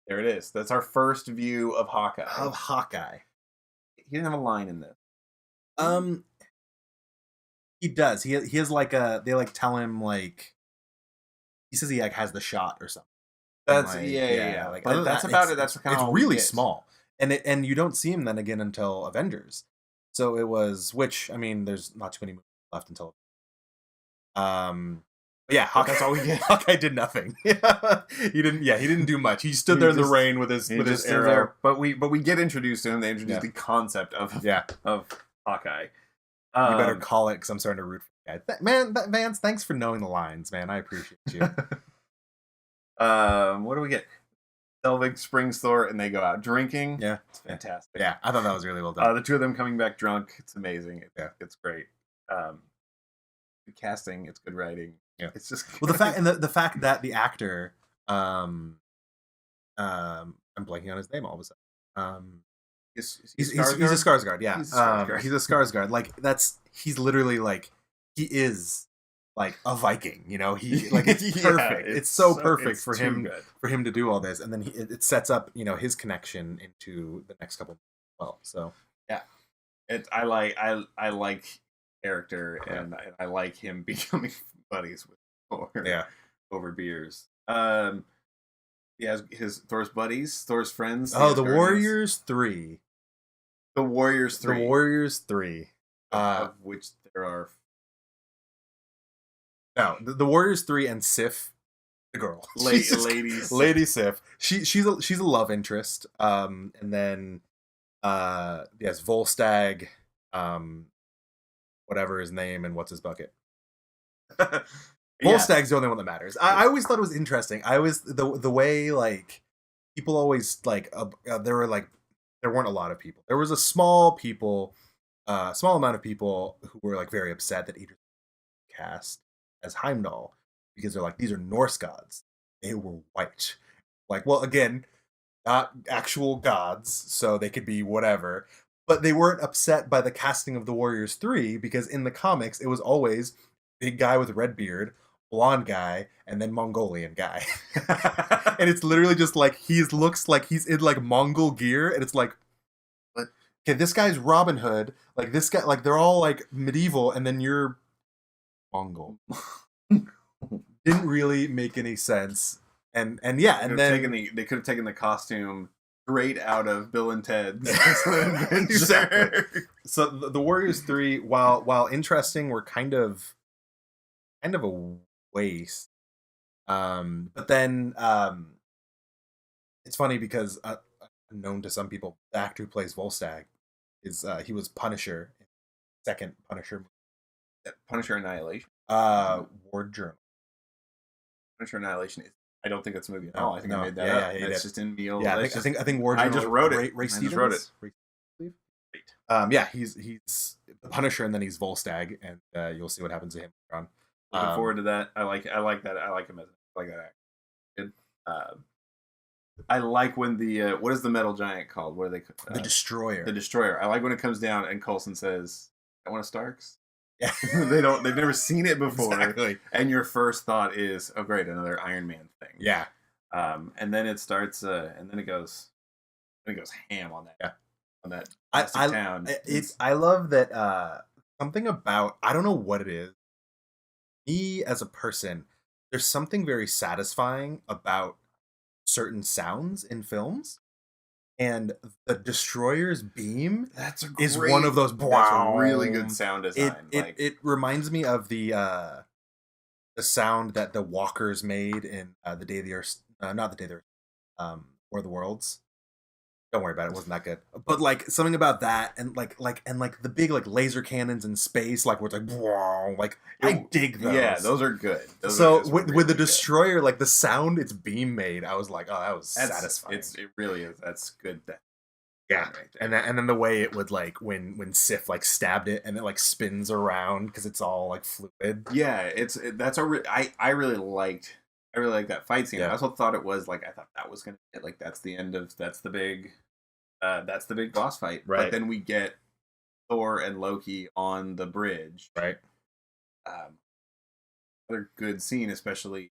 There it is. That's our first view of Hawkeye. He didn't have a line in this. He does. He has like they like tell him like he says he like has the shot or something. That's like, yeah. Like, but that's about it. That's kind of really small, and you don't see him then again until Avengers. So it was, which I mean, there's not too many movies left until. But yeah, Hawkeye, that's all we get. Hawkeye did nothing. He didn't do much. He stood there in the rain with his arrow. There. But we get introduced to him. They introduce the concept of Hawkeye. You better call it because I'm starting to root for the guy. Man, Vance, thanks for knowing the lines, man. I appreciate you. What do we get? Selvig springs Thor, and they go out drinking. Yeah, it's fantastic. Yeah, I thought that was really well done. The two of them coming back drunk. It's amazing. It's great. Good casting. It's good writing. Yeah, it's just well the fact that the actor, I'm blanking on his name all of a sudden. He's a Skarsgård. Yeah, he's a Skarsgård. Like he's literally like he is like a Viking. You know, he like it's perfect. It's so perfect for him to do all this, and then it sets up his connection into the next couple. Well, so yeah, I like character, and I like him becoming buddies with Thor. Over beers. He has Thor's buddies, Thor's friends. The Warriors 3. The Warriors 3. The Warriors 3. Of which there are. No, the Warriors 3 and Sif, the girl, Lady Sif. She's a love interest. And then yes, Volstagg, whatever his name and what's his bucket. Volstagg's the only one that matters. I always thought it was interesting. I was the way like people always like there weren't a lot of people. There was a small amount of people who were like very upset that Idris cast as Heimdall because they're like, these are Norse gods. They were white. Like, well, again, not actual gods, so they could be whatever. But they weren't upset by the casting of the Warriors 3 because in the comics it was always big guy with red beard, blonde guy, and then Mongolian guy. And it's literally just like he looks like he's in like Mongol gear, and it's like, okay, this guy's Robin Hood, like this guy, like they're all like medieval, and then you're Mongol. Didn't really make any sense. And yeah, and then they could have taken the costume straight out of Bill and Ted's. Exactly. So the Warriors 3, while interesting, were kind of a waste. But then it's funny because known to some people, the actor who plays Volstagg is he was Punisher in the second Punisher movie. Punisher Annihilation. War Journal. Punisher Annihilation is I don't think that's a movie at all. I think No. I made that Yeah, up. yeah, it's just in me. Yeah, I think Ward. I just wrote it. Ray I Stevens. just wrote it. Yeah, he's the Punisher, and then he's Volstagg, and you'll see what happens to him later on. Looking forward to that. I like that. I like him as I like that actor. Good. I like when the what is the metal giant called? What are they? The Destroyer. The Destroyer. I like when it comes down and Coulson says, "I want a Starks." Yeah. They've never seen it before. Exactly. And your first thought is, "Oh, great, another Iron Man thing." Yeah. And then it starts, and then it goes ham on that. Yeah. On that plastic town. I love that. Something about, I don't know what it is. Me as a person, there's something very satisfying about certain sounds in films, and the Destroyer's beam is one of those. That's a really good sound design. It reminds me of the sound that the walkers made in the Day of the Earth, not the Day of the Earth, War of the Worlds. Don't worry about it; wasn't that good. But like something about that, and like the big like laser cannons in space, like where it's like, wow, like I dig those. Yeah, those are good. With the Destroyer, like the sound its beam made, I was like, oh, that was satisfying. It really is. That's good. Yeah, and then the way it would like when Sif like stabbed it and it like spins around because it's all like fluid. Yeah, I really liked that fight scene. Yeah. I also thought it was like, I thought that was gonna get like that's the big boss fight. Right. But then we get Thor and Loki on the bridge. Right. Another good scene, especially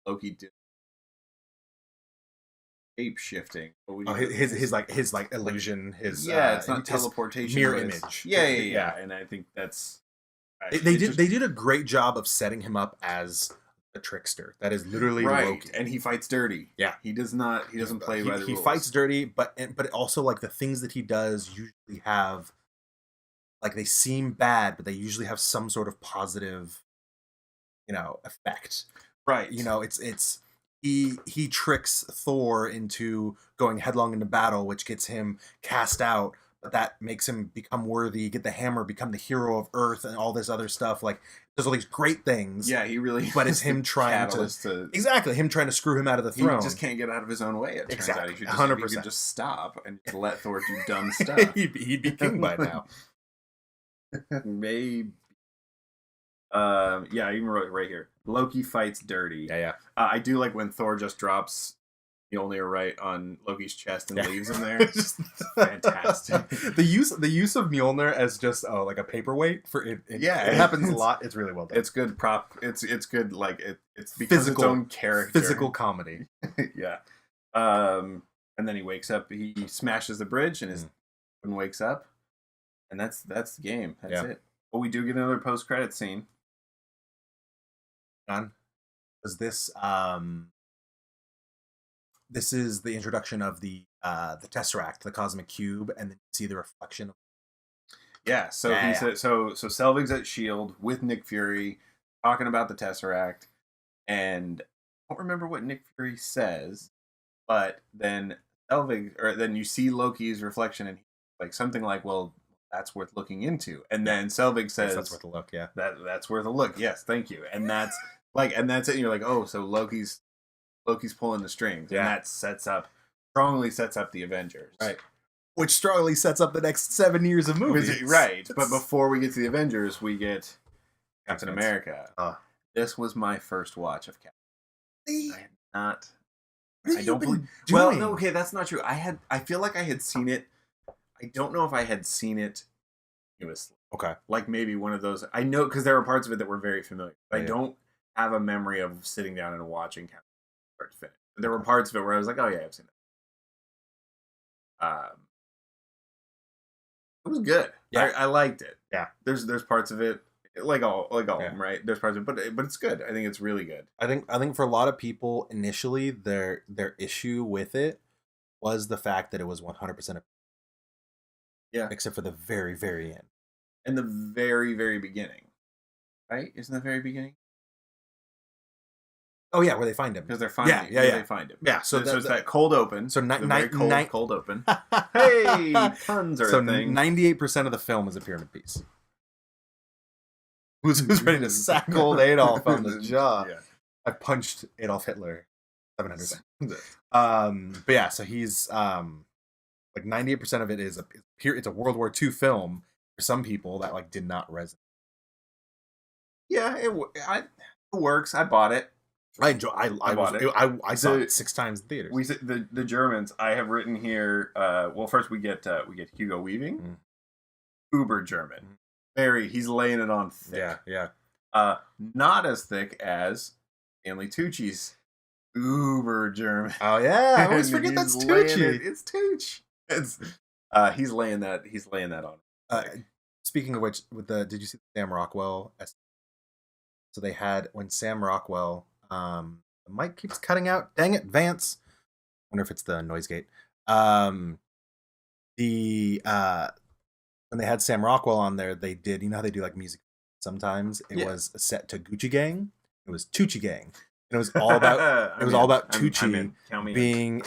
Loki did shape shifting. His illusion. It's not teleportation. Mirror but image. Yeah. And I think that's they did a great job of setting him up as a trickster. That is literally right, Loki. And he fights dirty. Yeah, he doesn't play by the rules. He fights dirty, but also like the things that he does usually have, like they seem bad, but they usually have some sort of positive, effect. Right. It's he tricks Thor into going headlong into battle, which gets him cast out. But that makes him become worthy, get the hammer, become the hero of Earth, and all this other stuff. Like, there's all these great things. Yeah, he really. But it's him trying to exactly him trying to screw him out of the throne. He just can't get out of his own way. It turns out. 100%. He could just stop and just let Thor do dumb stuff. he'd be king by now. Maybe. Yeah, I even wrote it right here. Loki fights dirty. Yeah. I do like when Thor just drops Mjolnir right on Loki's chest and leaves him there. It's just fantastic. The use of Mjolnir as just like a paperweight for it. It happens a lot. It's really well done. It's good prop. It's good. Like it's because its own character. Physical comedy. Yeah. And then he wakes up. He smashes the bridge and wakes up, and that's the game. That's it. But we do get another post-credit scene. John, was this this is the introduction of the Tesseract, the cosmic cube, and then you see the reflection. Yeah, so so Selvig's at S.H.I.E.L.D. with Nick Fury talking about the Tesseract, and I don't remember what Nick Fury says, but then then you see Loki's reflection, and he's like something like, "Well, that's worth looking into," and then Selvig says, "That's worth a look." Yeah, that's worth a look. Yes, thank you, and that's and that's it. And you're like, "Oh, so Loki's pulling the strings," and that strongly sets up the Avengers, right? Which strongly sets up the next 7 years of movies, right? But before we get to the Avengers, we get Captain America. This was my first watch of Captain. I had not. What have you been doing? Well, no, okay, that's not true. I feel like I had seen it. I don't know if I had seen it continuously. Okay, like maybe one of those. I know because there were parts of it that were very familiar. But I don't have a memory of sitting down and watching Captain start to finish. There were parts of it where I was like, "Oh yeah, I've seen that." It was good. Yeah, I liked it. Yeah, there's parts of it like all of them, right? There's parts of it, but it's good. I think it's really good. I think for a lot of people initially their issue with it was the fact that it was 100%. Yeah, except for the very, very end and the very, very beginning. Right? Isn't the very beginning? Oh yeah, where they find him because they're finding. They find him. Yeah, so it's that cold open. So cold open. Hey, puns are a thing. 98% of the film is a pyramid piece. Who's ready to sack old Adolf on the jaw? Yeah. I punched Adolf Hitler 700. But yeah, so he's like 98% of it is it's a World War II film for some people that like did not resonate. Yeah, it works. I bought it. I bought it. I saw it 6 times in theaters. We the Germans. I have written here. Well, first we get Hugo Weaving, uber German. Barrie, he's laying it on thick. Yeah. Not as thick as Stanley Tucci's uber German. Oh yeah, I always forget that's Tucci. It's Tucci. It's he's laying that on. Speaking of which, did you see Sam Rockwell? So they had when Sam Rockwell, the mic keeps cutting out. Dang it, Vance. I wonder if it's the noise gate. When they had Sam Rockwell on there, they did, you know how they do like music sometimes? It was set to Gucci Gang. It was Tucci Gang. And it was all about Tucci being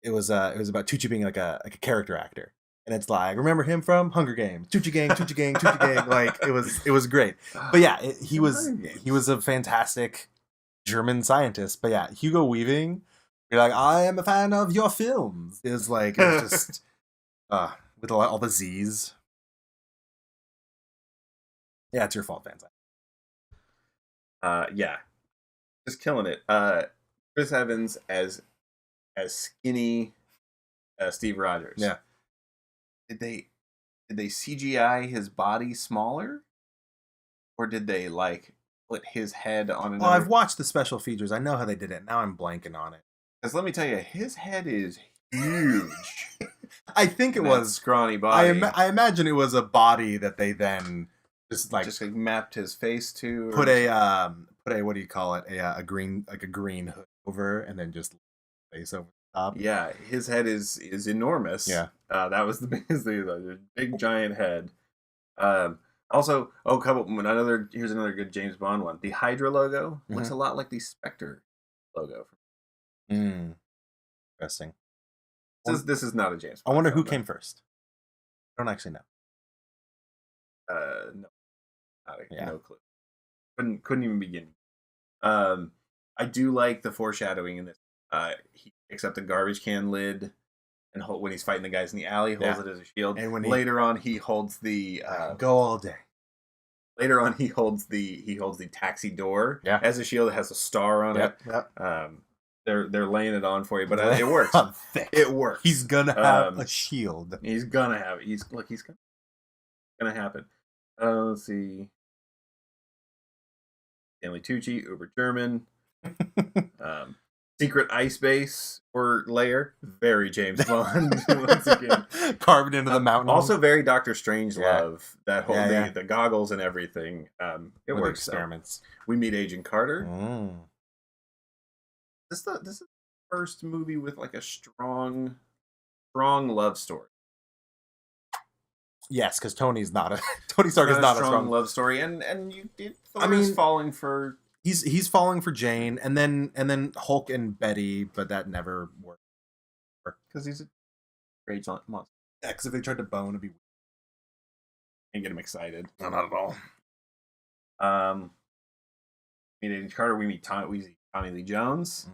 it was about Tucci being like a character actor. And it's like, remember him from Hunger Games, Tucci Gang, Tucci Gang, Tucci Gang. Like it was great. But yeah, he was a fantastic German scientist. But yeah, Hugo Weaving, you're like, I am a fan of your films. Is like it's just with all the Z's. Yeah, it's your fault, fans. Yeah, just killing it. Chris Evans as skinny Steve Rogers. Yeah. Did they CGI his body smaller, or did they like put his head on another? Oh, I've watched the special features. I know how they did it. Now I'm blanking on it. Because let me tell you, his head is huge. I think it was scrawny body. I imagine it was a body that they then just like mapped his face to. Put a what do you call it? A green hood over, and then just face over the top. Yeah, his head is enormous. Yeah, that was the biggest thing. The big giant head. Also, here's another good James Bond one. The Hydra logo looks a lot like the Spectre logo. Interesting. This is not a James Bond. I wonder who came first. I don't actually know. No. No clue. Couldn't even begin. I do like the foreshadowing in this. He picks up the garbage can lid, and when he's fighting the guys in the alley, holds it as a shield. And when later on, he holds the go all day. Later on, he holds the taxi door as a shield. It has a star on it. Yep. They're laying it on for you, but it works. It works. He's gonna have a shield. He's gonna have it. He's gonna happen. Let's see. Stanley Tucci, uber German. Secret ice base or lair, very James Bond. Once again, carved into the mountain. Also, very Doctor Strangelove. That whole the goggles and everything. It works. Experiments. We meet Agent Carter. This is the first movie with like a strong love story. Yes, because Tony Stark is not a strong love story, and Thor is falling for. He's falling for Jane, and then Hulk and Betty, but that never worked because he's a rage monster. Yeah, because if they tried to bone, it'd be weird. And get him excited. No, not at all. We meet Agent Carter. We meet Tommy Lee Jones.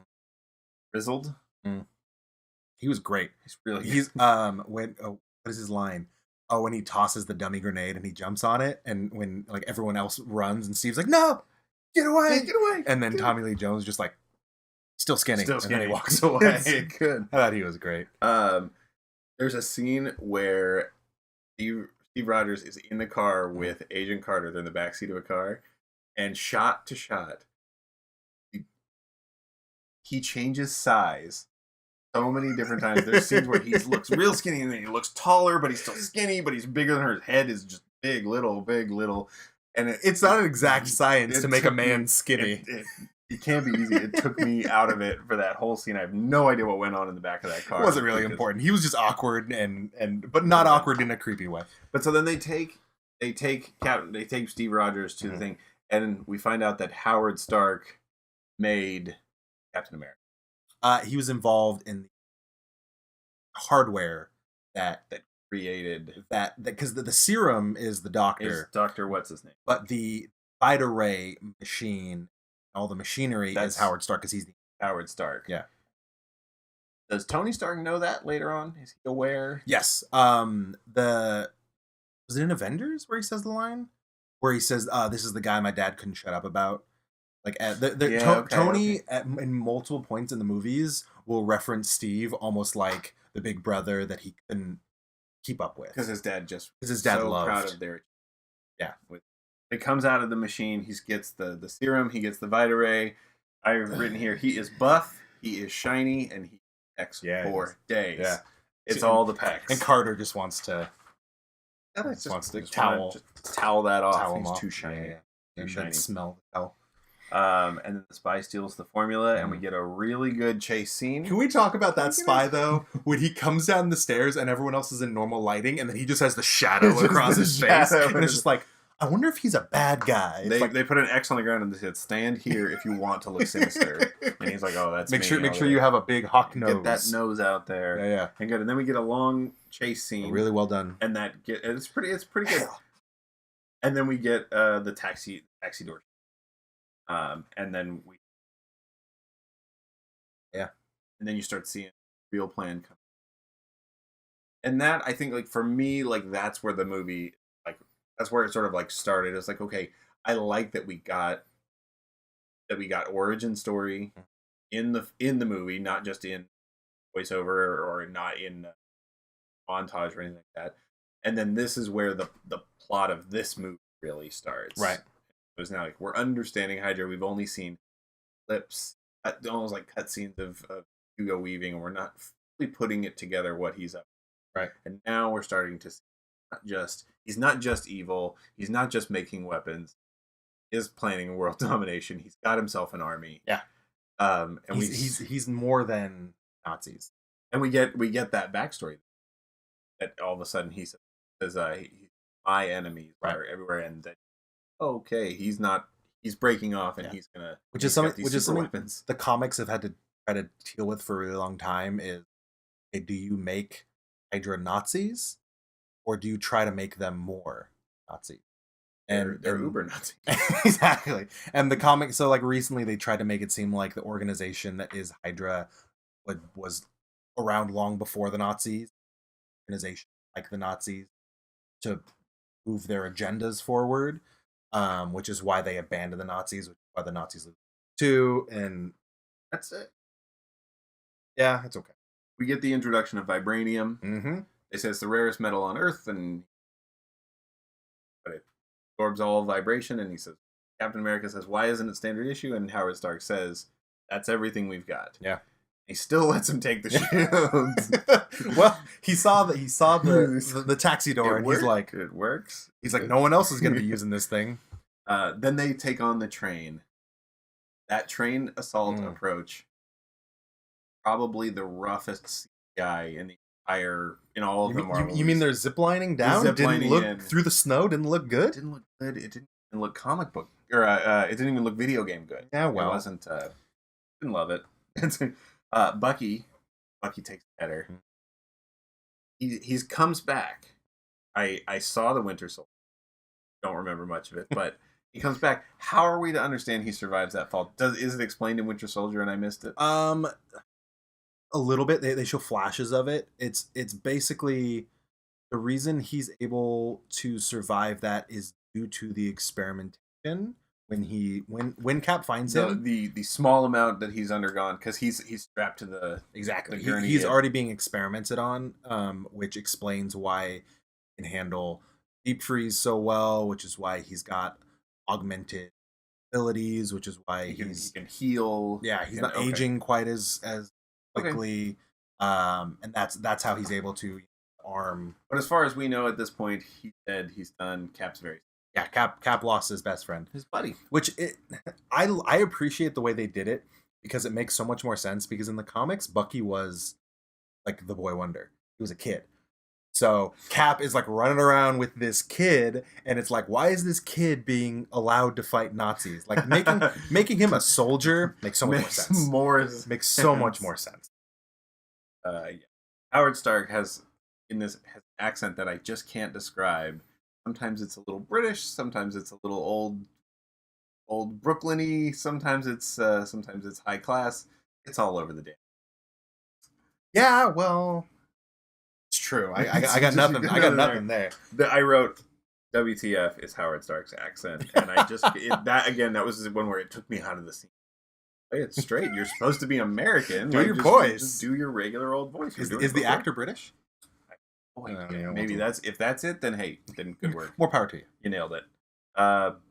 Grizzled. He was great. He's what is his line? Oh, when he tosses the dummy grenade and he jumps on it, and when like everyone else runs and Steve's like, no, get away. And then Tommy Lee Jones just like still skinny. And then he walks away. Good. I thought he was great. There's a scene where Steve Rogers is in the car with Agent Carter. They're in the backseat of a car, and shot to shot, he changes size so many different times. There's scenes where he looks real skinny, and then he looks taller, but he's still skinny, but he's bigger than her. His head is just big, little. And it's not an exact science to make a man skinny. It can't be easy. It took me out of it for that whole scene. I have no idea what went on in the back of that car. It wasn't really important. He was just awkward but not awkward in a creepy way. But so then they take Steve Rogers to the thing, and we find out that Howard Stark made Captain America. He was involved in the hardware that created that because the serum is the doctor. Doctor, what's his name? But the Vita Ray machine all the machinery That's is Howard Stark because he's the Howard Stark. Yeah. Does Tony Stark know that later on? Is he aware? Yes. Was it in Avengers where he says the line where he says, "This is the guy my dad couldn't shut up about." Like Tony in multiple points in the movies will reference Steve almost like the big brother that he couldn't keep up with because his dad so loved. Proud of their it comes out of the machine. He gets the serum. He gets the Vita Ray. I've written here. He is buff. He is shiny, and he X for days. Yeah, it's all the pecs. And Carter just wants to. Wants to towel that off. He's too shiny. Yeah. And then smell the towel. And then the spy steals the formula, and we get a really good chase scene. Can we talk about that spy though? When he comes down the stairs and everyone else is in normal lighting, and then he just has the shadow across his face, and it's just like, I wonder if he's a bad guy. They put an X on the ground and they said, "Stand here if you want to look sinister." And he's like, "Oh, that's make sure you have a big hawk nose. Get that nose out there." Yeah. And good. And then we get a long chase scene. Really well done. And it's pretty good. And then we get the taxi door. And then and then you start seeing the real plan come. And that, I think, like, for me, like, that's where the movie, like, that's where it sort of like started. It's like, okay, I like that we got origin story in the movie, not just in voiceover or not in montage or anything like that. And then this is where the plot of this movie really starts. Right. It was now like, we're understanding Hydra. We've only seen clips, almost like cutscenes of Hugo Weaving, and we're not fully putting it together what he's up to. Right. And now we're starting to see he's not just evil. He's not just making weapons. He's planning world domination. He's got himself an army. Yeah. And he's more than Nazis. And we get that backstory that all of a sudden he says my enemies are everywhere, and that he's breaking off, and he's gonna which is something the comics have had to try to deal with for a really long time. Is, hey, do you make Hydra Nazis, or do you try to make them more Nazi? And they're uber Nazi. Exactly. And the comic, so like recently they tried to make it seem like the organization that is Hydra was around long before the Nazis. Organization like the Nazis to move their agendas forward, which is why they abandoned the Nazis, which is why the Nazis lose too, and that's it. Yeah, it's okay. We get the introduction of vibranium. Mm-hmm. It says the rarest metal on Earth, but it absorbs all vibration. And he says, Captain America says, "Why isn't it standard issue?" And Howard Stark says, "That's everything we've got." Yeah. He still lets him take the shields. Well, he saw the taxi door, and he's like, "It works." He's like, "No one else is going to be using this thing." Then they take on the train. That train assault approach, probably the roughest guy in all of the Marvel. You mean they're ziplining down? Didn't look through the snow. Didn't look good. It didn't look good. It didn't look comic book, or it didn't even look video game good. Yeah, well, it wasn't. Didn't love it. Bucky takes the header. He comes back. I saw the Winter Soldier. Don't remember much of it, but he comes back. How are we to understand he survives that fall? Is it explained in Winter Soldier and I missed it? A little bit. They show flashes of it. It's basically the reason he's able to survive that is due to the experimentation. When Cap finds him, the small amount that he's undergone, because he's strapped to the gurney. He's already being experimented on, which explains why he can handle deep freeze so well, which is why he's got augmented abilities, which is why he can heal. Yeah, he's not aging quite as quickly, and that's how he's able to arm. But as far as we know at this point, he's dead. He's done. Cap's very. Yeah, Cap lost his best friend, his buddy. I appreciate the way they did it, because it makes so much more sense. Because in the comics, Bucky was like the boy wonder. He was a kid. So Cap is like running around with this kid, and it's like, why is this kid being allowed to fight Nazis? Like making him a soldier makes so much more sense. Makes so much more sense. Yeah. Howard Stark has an accent that I just can't describe. Sometimes it's a little British, sometimes it's a little old old Brooklyn-y. Sometimes it's high class. It's all over the damn. Yeah, well, it's true. I got nothing. I got nothing there. I wrote WTF is Howard Stark's accent, and I just that was one where it took me out of the scene. Play it straight. You're supposed to be American. Do your voice. Just do your regular old voice. Is the actor British? Maybe if that's it, then good work. More power to you. You nailed it.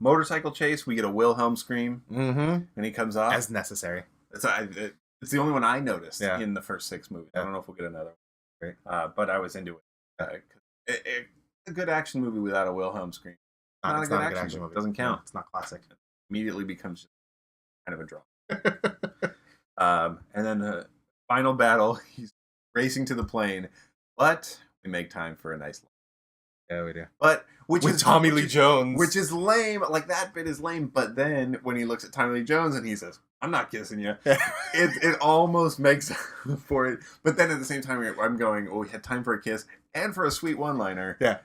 Motorcycle chase. We get a Wilhelm scream, and he comes off as necessary. It's the only one I noticed in the first 6 movies. I don't know if we'll get another one. Great. But I was into it. A good action movie without a Wilhelm scream. Not a good action movie. It doesn't count. It's not classic. It immediately becomes just kind of a draw. And then the final battle, he's racing to the plane, but we make time for a nice line. Yeah, we do. But with Tommy Lee Jones, which is lame. Like that bit is lame. But then when he looks at Tommy Lee Jones and he says, "I'm not kissing you," it almost makes up for it. But then at the same time, I'm going, "Oh, we had time for a kiss and for a sweet one-liner." Yeah.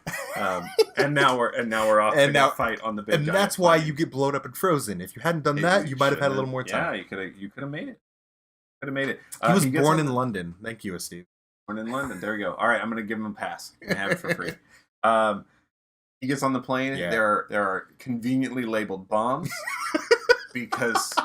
And now we're off to fight on the big. And that's why you get blown up and frozen. If you hadn't done that, you might have had a little more time. Yeah, you could have made it. Could have made it. He was born in London. Thank you, Steve. Born in London. There we go. All right, I'm going to give him a pass and have it for free. He gets on the plane. Yeah. There are conveniently labeled bombs because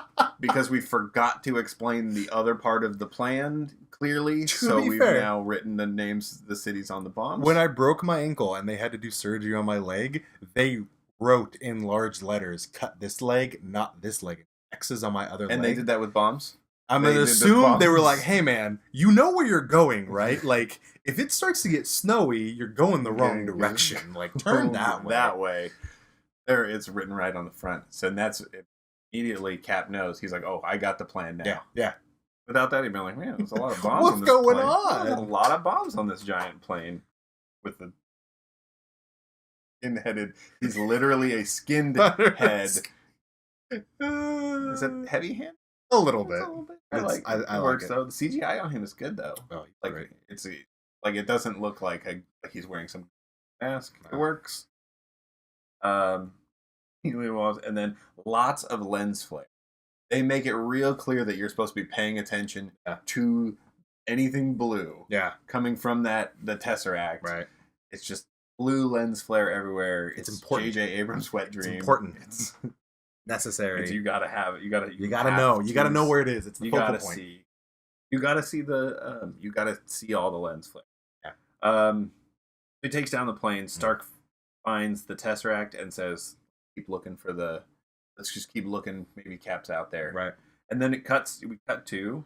we forgot to explain the other part of the plan clearly. So we've now written the names of the cities on the bombs. When I broke my ankle and they had to do surgery on my leg, they wrote in large letters, "Cut this leg, not this leg." X's on my other leg. And they did that with bombs? I'm going to assume they were like, "Hey man, you know where you're going, right? Like, if it starts to get snowy, you're going the wrong direction. Like, turn that way." That way. There, it's written right on the front. So that's immediately Cap knows. He's like, "Oh, I got the plan now." Yeah. Without that, he'd be like, "Man, there's a lot of bombs What's on this going plane. on? There's a lot of bombs on this giant plane." With the skin-headed. He's literally a skinned head. Is it heavy-handed? A little bit. I like it. Though. The CGI on him is good though. Oh, like great. It doesn't look like he's wearing some mask. No. It works. And then lots of lens flare. They make it real clear that you're supposed to be paying attention to anything blue. Yeah. Coming from the Tesseract. Right. It's just blue lens flare everywhere. It's important. J.J. Abrams' wet dream. It's important. It's necessary. You gotta have it. You gotta know. You gotta know where it is. It's the focal point. You gotta see all the lens flare. Yeah. He takes down the plane. Stark finds the Tesseract and says, "Keep looking for the. Let's just keep looking. Maybe Cap's out there." Right. And then we cut to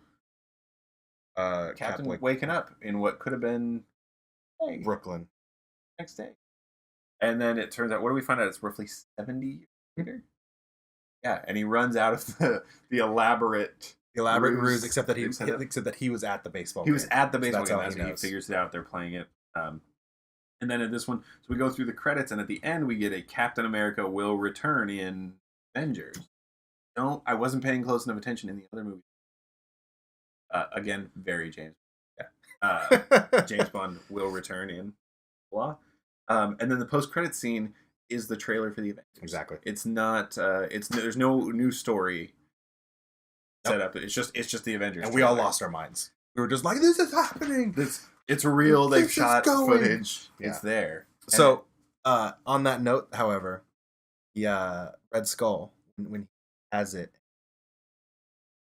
Captain waking up in what could have been Brooklyn next day. And then it turns out, what do we find out? It's roughly 70 years later. Yeah, and he runs out of the elaborate ruse, except that he was at the baseball game. He was at the baseball game, as he figures it out. They're playing it. And then in this one, so we go through the credits, and at the end, we get a Captain America will return in Avengers. I wasn't paying close enough attention in the other movies. Again, very James. Yeah. James Bond will return in blah. And then the post-credit scene is the trailer for the Avengers. Exactly. It's not. There's no new story set up. It's just the Avengers. And we all lost our minds. We were just like, "This is happening. It's real. They've shot footage. Yeah. It's there." So, on that note, however, the Red Skull, when he has it,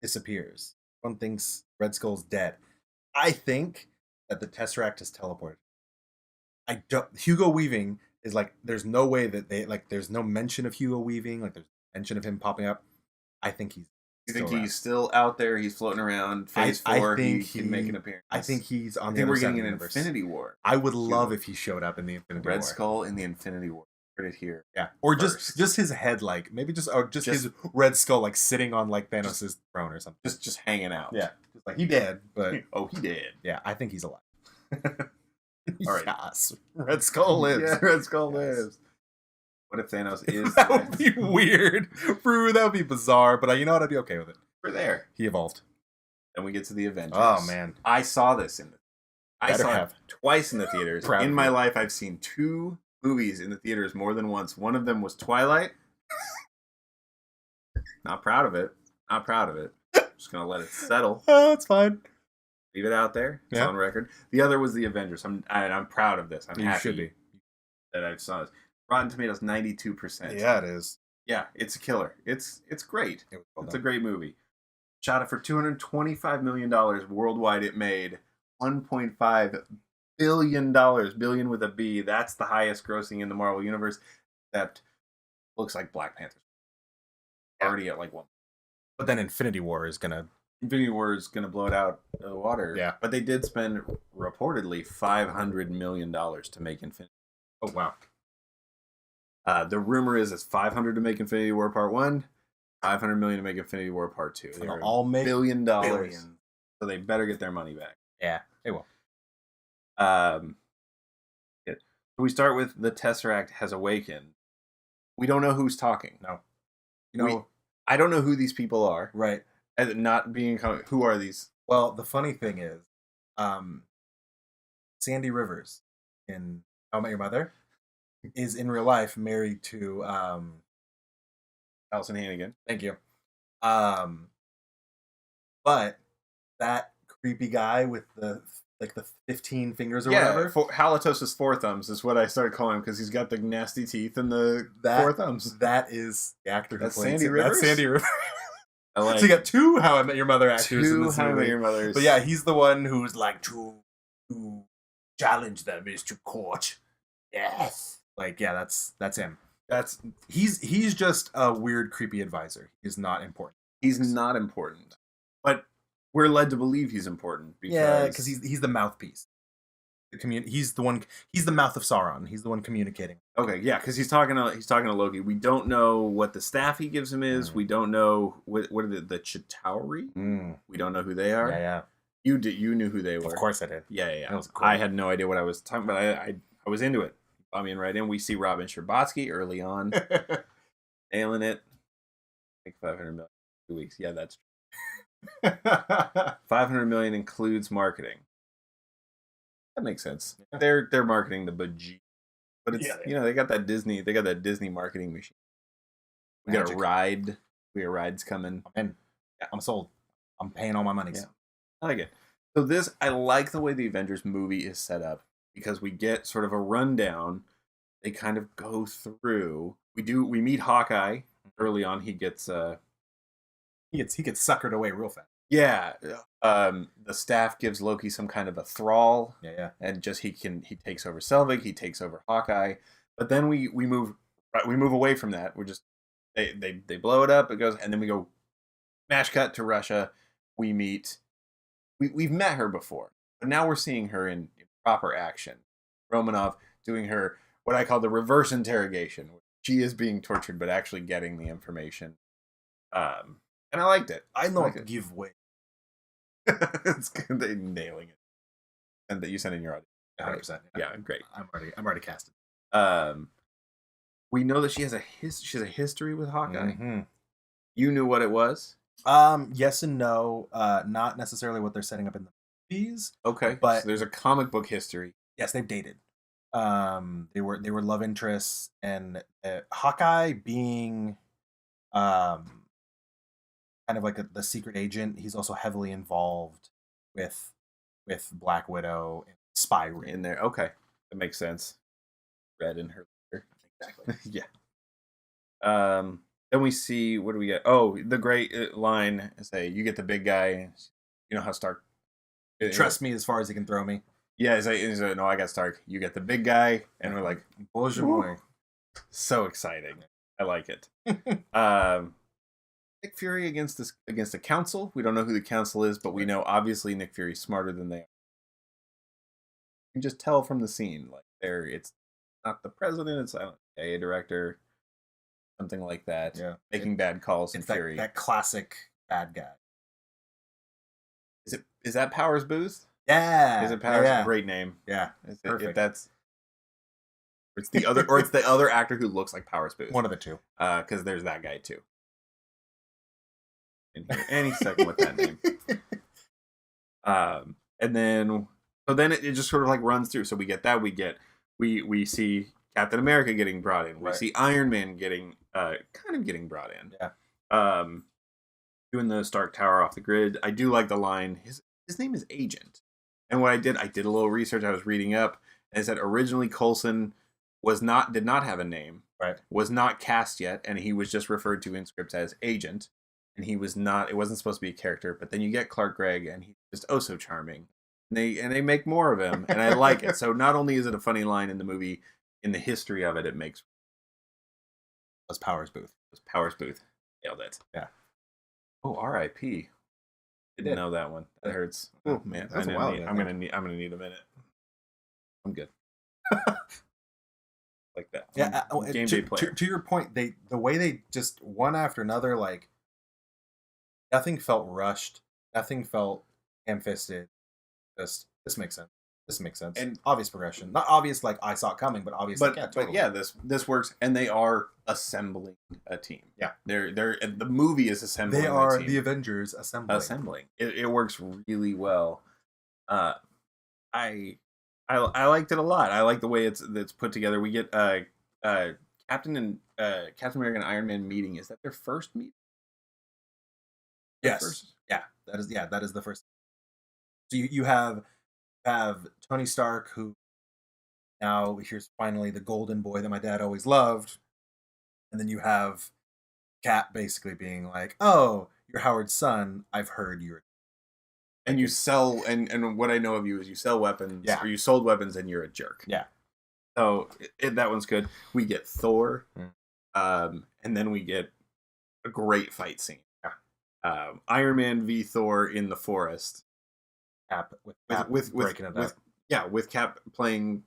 disappears. Everyone thinks Red Skull's dead. I think that the Tesseract is teleported. Hugo Weaving is like, there's no way that there's no mention of Hugo Weaving, like there's mention of him popping up. I think he's. You think he's still out there? He's floating around. Phase 4. He can make an appearance. I think he's on. I think we're getting an Infinity War. I would love if he showed up in the Infinity War. Red Skull in the Infinity War. Heard it here. Yeah, or just his head, like maybe just his Red Skull, like sitting on like Thanos' throne or something. Just hanging out. Yeah, just like he dead, but he did. Yeah, I think he's alive. All right. Yes, Red Skull lives. Yeah, Red Skull lives. What if Thanos is? That would be weird. That would be bizarre, but you know what? I'd be okay with it. We're there. He evolved. And we get to the Avengers. Oh man, I saw this I saw it twice in the theaters. In my life, I've seen 2 movies in the theaters more than once. One of them was Twilight. Not proud of it. Not proud of it. Just gonna let it settle. Oh, that's fine. Leave it out there. It's on record. The other was the Avengers. I'm proud of this. I'm happy should be. that I saw this. Rotten Tomatoes 92%. Yeah, it is. Yeah, it's a killer. It's great. It's a great movie. Shot it for $225 million worldwide. It made $1.5 billion. Billion with a B. That's the highest grossing in the Marvel Universe. That looks like Black Panther. Already at like 1. But then Infinity War is gonna blow it out of the water. Yeah. But they did spend reportedly $500 million to make Infinity. Oh wow. The rumor is it's $500 to make Infinity War Part 1, $500 million to make Infinity War Part 2. They'll all make $1 billion. billion. So they better get their money back. Yeah, they will. We start with the Tesseract has awakened. We don't know who's talking. No. I don't know who these people are. Right. And not being who are these? Well, the funny thing is, Sandy Rivers in How I Met Your Mother is in real life married to Allison Hannigan. Thank you. But that creepy guy with the 15 fingers or whatever. Halitosis four thumbs is what I started calling him because he's got the nasty teeth and the four thumbs. That is the actor who That's plays Sandy Rivers? That's Sandy Rivers. So you got 2 How I Met Your Mother actors in this How I Met movie. Your Mothers. But yeah, he's the one who's like to challenge them is to court. Yes. Like, yeah, that's him. He's just a weird, creepy advisor. He's not important. He's not important. But we're led to believe he's important because he's the mouthpiece. He's the one. He's the mouth of Sauron. He's the one communicating. Okay, yeah, because he's talking to Loki. We don't know what the staff he gives him is. We don't know what are the Chitauri. We don't know who they are. Yeah. You knew who they were. Of course I did. Yeah. That was cool. I had no idea what I was talking about. I was into it. I mean, right in. We see Robin Scherbatsky early on, nailing it. Like 500 million 2 weeks. Yeah, that's true. 500 million includes marketing. That makes sense. They're marketing the budget, but it's they got that Disney marketing machine. We got a ride. We got rides coming. And I'm sold. I'm paying all my money. Yeah. I like it. So I like the way the Avengers movie is set up because we get sort of a rundown. They kind of go through. We meet Hawkeye early on. He gets suckered away real fast. Yeah. The staff gives Loki some kind of a thrall. Yeah. And just he takes over Selvig, he takes over Hawkeye. But then we move away from that. We're just they blow it up, it goes, and then we go smash cut to Russia. We meet we've met her before, but now we're seeing her in proper action. Romanov doing her what I call the reverse interrogation. She is being tortured but actually getting the information. And I liked it. I know to give way. It's good. They're nailing it. And that you sent in your audio. 100%. Yeah, great. I'm already casted. We know that she has a history with Hawkeye. Mm-hmm. You knew what it was? Yes and no. Not necessarily what they're setting up in the movies. Okay, but so there's a comic book history. Yes, they've dated. They were love interests, and Hawkeye being kind of like the secret agent. He's also heavily involved with Black Widow and spy ring in there. Okay, that makes sense. Red in her letter. Exactly. Yeah. Then we see, what do we get? Oh, the great line say, "You get the big guy." You know how Stark. Trust me as far as he can throw me. Yeah, he's like, "No, I got Stark. You get the big guy," and we're like, "Bonjour." So exciting. I like it. Nick Fury against the council. We don't know who the council is, but we know obviously Nick Fury's smarter than they are. You can just tell from the scene, like it's not the president, it's a director, something like that. Yeah, making bad calls. It's Fury. that classic bad guy. Is that Powers Booth? Yeah. Is it Powers? Yeah. Great name. Yeah. Perfect. It's the other, or it's the other actor who looks like Powers Booth. One of the two. Because there's that guy too. In here any second with that name. And then it just sort of like runs through. So we get that. We see Captain America getting brought in. We see Iron Man getting kind of getting brought in. Yeah. doing the Stark Tower off the grid. I do like the line. His name is Agent. And what I did a little research. I was reading up, and it said originally Coulson did not have a name, right? Was not cast yet, and he was just referred to in scripts as Agent, and he was not. It wasn't supposed to be a character. But then you get Clark Gregg, and he's just oh so charming. And they make more of him, and I like it. So not only is it a funny line in the movie, in the history of it, it makes. Was Powers Booth. Nailed it. Yeah. Oh, R.I.P. Didn't know that one. That hurts. Oh man, I'm gonna need a minute. I'm good. Like that. Yeah. Game day player. To your point, the way they just one after another, like nothing felt rushed. Nothing felt ham-fisted. Just this makes sense. This makes sense. And obvious progression. Not obvious like I saw it coming, but obvious. But, like, totally. but yeah, this works, and they are assembling a team. Yeah, they're the movie is assembling. They are a team. the Avengers assembling. It works really well. I liked it a lot. I like the way it's put together. We get Captain America and Iron Man meeting. Is that their first meeting? Yes. Yeah. That is the first. So you have Tony Stark, who now here's finally the golden boy that my dad always loved, and then you have Cap basically being like, "Oh, you're Howard's son. I've heard you're." And you sell, and what I know of you is you sell weapons, or you sold weapons, and you're a jerk. Yeah. So that one's good. We get Thor, and then we get a great fight scene. Iron Man v Thor in the forest. Cap with breaking it up. With Cap playing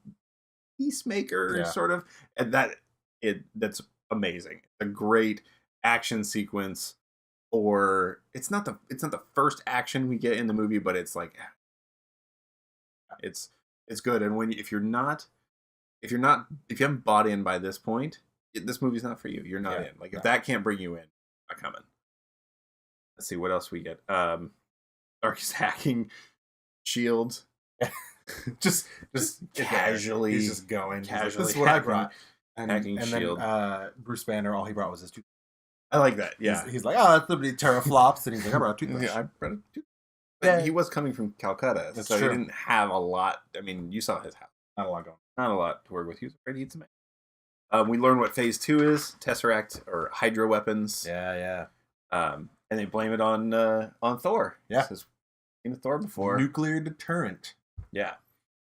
Peacemaker, sort of, and that's amazing. It's a great action sequence. Or it's not the first action we get in the movie, but it's like it's good. And if you haven't bought in by this point, this movie's not for you. You're not in. Like if that can't bring you in, not coming. Let's see what else we get. Stark is hacking shields. just casually. He's just going. Casually. This is what I brought. Hacking shield. Then Bruce Banner, all he brought was his toothbrush. I like that. Yeah. He's like, oh, that's the teraflops, and he's like, I brought a toothbrush. I brought a toothbrush. But he was coming from Calcutta, That's so true. he didn't have a lot. I mean, you saw his house. Not a lot going. Not a lot to work with. He was afraid to eat some. We learn what Phase 2 is: Tesseract or Hydra weapons. Yeah. And they blame it on Thor. Yeah. We've seen Thor before. Nuclear deterrent. Yeah.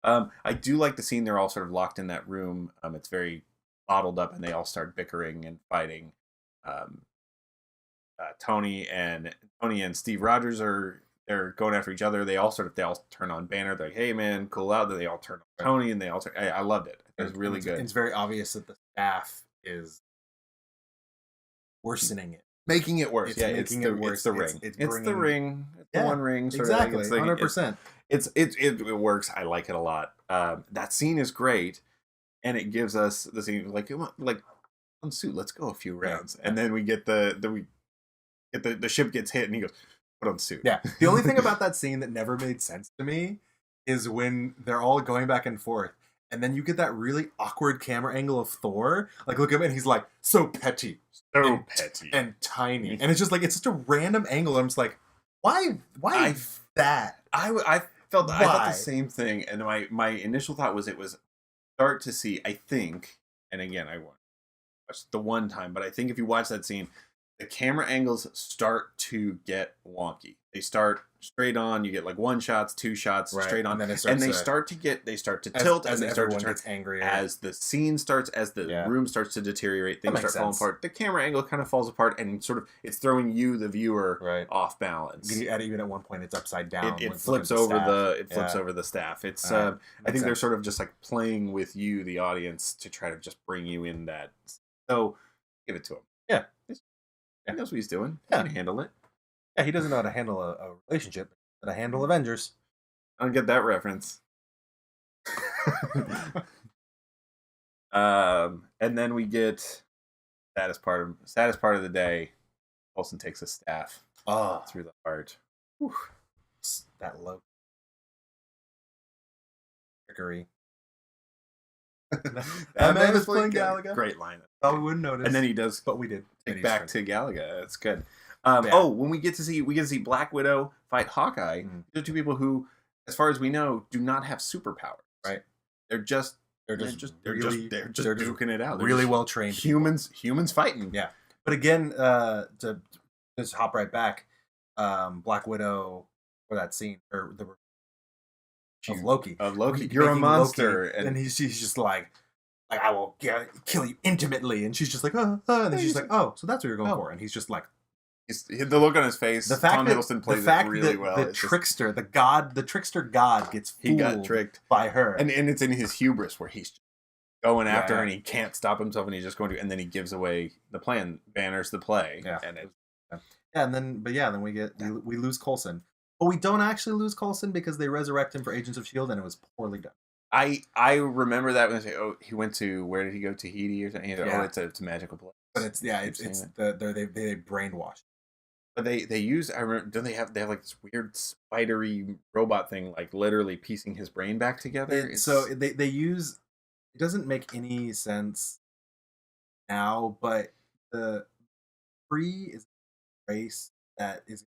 I do like the scene. They're all sort of locked in that room. It's very bottled up, and they all start bickering and fighting. Tony and Steve Rogers they're going after each other. They all turn on Banner. They're like, "Hey man, cool out." Then they all turn on Tony, and they all turn. I loved it. It was really good. It's very obvious that the staff is worsening it, making it worse. It's making it worse. It's the ring. It's the ring. It's the one ring. Sort exactly. Of thing. 100%. It works. I like it a lot. That scene is great, and it gives us the scene like on suit. Let's go a few rounds, and then we get the ship gets hit, and he goes, "Put on suit." Yeah. The only thing about that scene that never made sense to me is when they're all going back and forth, and then you get that really awkward camera angle of Thor. Like, look at him, and he's like, so petty. Petty. And tiny. And it's just like, it's such a random angle. I'm just like, why that? I thought the same thing, and my initial thought was it was start to see, I think, and again, I watched the one time, but I think if you watch that scene, the camera angles start to get wonky. They start straight on. You get like one shots, two shots, straight on, and then they start to tilt as they start to turn angrier as the scene starts, as the room starts to deteriorate. Things start falling apart. The camera angle kind of falls apart, and sort of it's throwing you, the viewer, off balance. Even at one point, it's upside down. It flips over over the staff. It's I think they're sort of just like playing with you, the audience, to try to just bring you in that. So give it to him. Yeah. He knows what he's doing. He can handle it. Yeah, he doesn't know how to handle a relationship, but to handle Avengers. I don't get that reference. And then we get saddest part of the day. Coulson takes a staff through the heart. Whew. That low trickery. That man is playing Galaga. Great line. Oh, we wouldn't notice. And then he does, but we did. take back to Galaga. That's good. Oh, when we get to see Black Widow fight Hawkeye, they're two people who, as far as we know, do not have superpowers. Right. They're just duking it out. They're really well trained humans fighting. Yeah. But again, to just hop right back, Black Widow for that scene or the of Loki. You're a monster, Loki, and she's just like I will kill you intimately, and she's just like and then she's like, oh, so that's what you're going for, and he's just like, the look on his face. The fact Tom Hiddleston plays it really well. The trickster, the trickster god gets fooled. He got tricked by her, and it's in his hubris where he's going after her and he can't stop himself, and he's just going to, and then he gives away the plan, banners the play, and then we lose Coulson. But we don't actually lose Coulson because they resurrect him for Agents of S.H.I.E.L.D. and it was poorly done. I remember that when they say, oh, he went to, where did he go? Tahiti or something? Oh, it's a magical place. But it's they brainwashed. But they use, I remember, don't they have like this weird spidery robot thing, like literally piecing his brain back together? So they use, it doesn't make any sense now, but the Kree is a race that is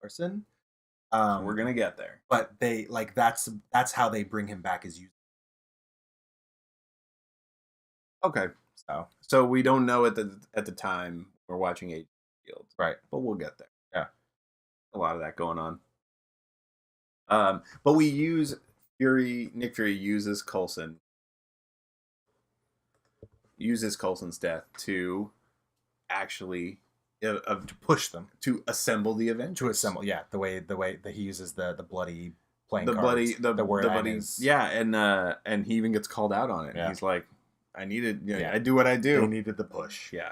person. We're gonna get there, but they like that's how they bring him back as you. Okay, so we don't know at the time we're watching Agents of S.H.I.E.L.D., right? But we'll get there. Yeah, a lot of that going on. But we use Nick Fury uses Coulson's death to actually. To push them to assemble the Avengers. The way that he uses the bloody playing the cards, bloody, and he even gets called out on it. Yeah. He's like, I needed, I do what I do. They needed the push. Yeah.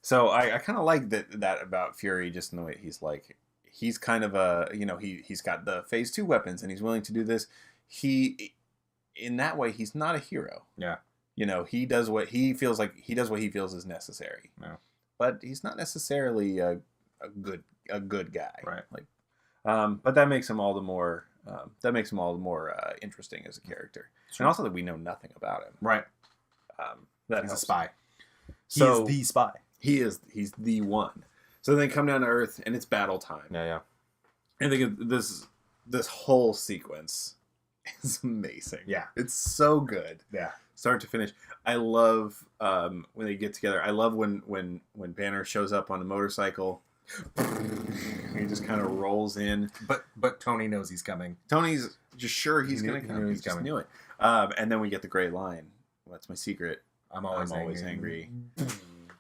So I kind of like that about Fury, just in the way he's kind of a, he's got the Phase 2 weapons and he's willing to do this. In that way, he's not a hero. Yeah. He does what he feels is necessary. Yeah. But he's not necessarily a good guy, right? But that makes him all the more interesting as a character, and also that we know nothing about him, right? That he's a spy. So he is the spy. He's the one. So then they come down to Earth, and it's battle time. Yeah. And I think this whole sequence is amazing. Yeah, it's so good. Yeah. Start to finish. I love when they get together. I love when Banner shows up on a motorcycle. He just kind of rolls in. But Tony knows he's coming. Tony's just sure he's going to come. He just knew it. And then we get the great line. That's my secret. I'm always angry.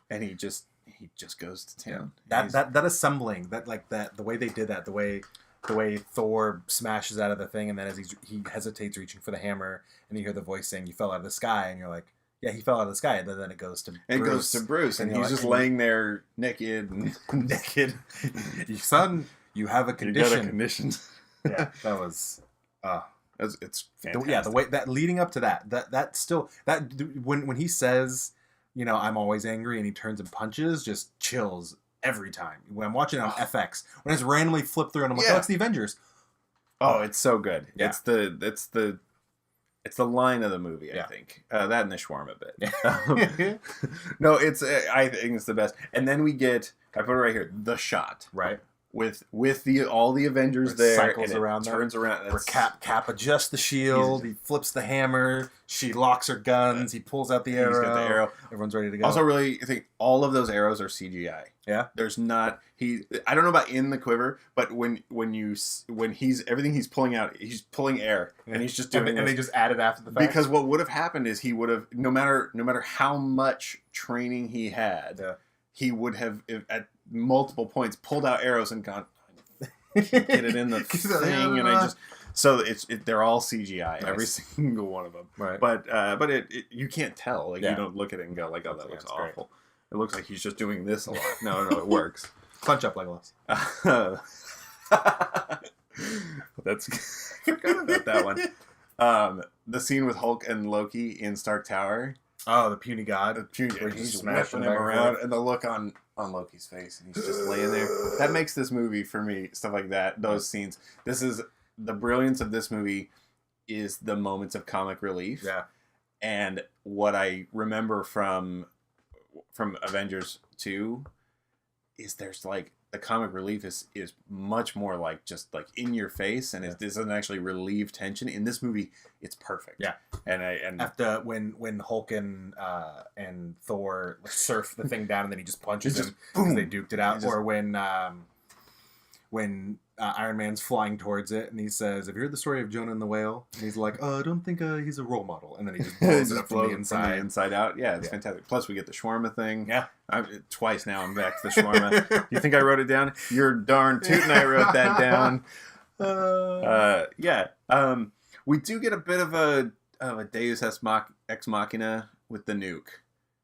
And he just goes to town. Yeah. That assembling, the way they did that, the way Thor smashes out of the thing, and then as he hesitates reaching for the hammer, and you hear the voice saying, "You fell out of the sky," and you're like, "Yeah, he fell out of the sky." And then it goes to Bruce, and he's just laying there naked. Son, you have a condition. You got a condition. Yeah, that was. It's fantastic. Yeah, the way that leading up to that still when he says, I'm always angry, and he turns and punches, just chills. Every time when I'm watching it on FX, when it's randomly flipped through and I'm like, oh, it's the Avengers. Oh, it's so good. Yeah. It's the line of the movie. I think that and the shawarma bit. No, I think it's the best. And then we get, I put it right here, the shot. Right. With all the Avengers there, cycles around, turns around. Where Cap adjusts the shield, he flips the hammer, she locks her guns, he pulls out the arrow. He's got the arrow. Everyone's ready to go. Also, really, I think all of those arrows are CGI. Yeah, there's not I don't know about in the quiver, but when he's everything he's pulling out, he's pulling air, and he's just doing and they just add it after the fact. Because what would have happened is he would have no matter how much training he had. Yeah. He would have, at multiple points, pulled out arrows and gone, get it in the thing, and they're all CGI, nice. Every single one of them. Right. But you can't tell. You don't look at it and go like, oh, that looks awful. Great. It looks like he's just doing this a lot. No, it works. Punch up, Legolas. That's I forgot about that one. The scene with Hulk and Loki in Stark Tower. Oh, the puny god. Where he's smashing him around, and the look on Loki's face, and he's just laying there. That makes this movie, for me, stuff like that, those scenes. This is the brilliance of this movie is the moments of comic relief. Yeah. And what I remember from Avengers 2 is there's like the comic relief is much more like just like in your face, and it doesn't actually relieve tension. In this movie, it's perfect. Yeah. And after when Hulk and Thor surf the thing down and then he just punches him because they duked it out, or when Iron Man's flying towards it and he says, "Have you heard the story of Jonah and the whale?" And he's like, "I don't think he's a role model." And then he just blows it up from the inside out. Yeah, it's fantastic. Plus, we get the shawarma thing. Yeah. Twice now I'm back to the shawarma. You think I wrote it down? You're darn tootin' I wrote that down. We do get a bit of a Deus Ex Machina with the nuke.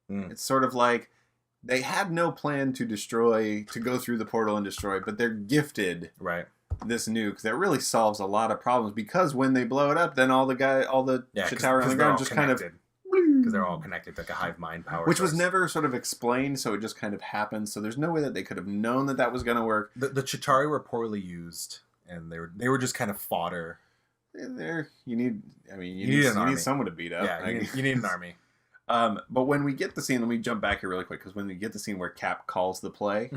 It's sort of like they had no plan to go through the portal and destroy, but they're gifted this nuke that really solves a lot of problems, because when they blow it up, then all the Chitauri on the ground just kind of, because they're all connected like a hive mind power, which was never sort of explained, so it just kind of happened. So there's no way that they could have known that was going to work. The Chitauri were poorly used, and they were just kind of fodder. You need someone to beat up. Yeah, you need an army. But when we get the scene, let me jump back here really quick, because when we get the scene where Cap calls the play,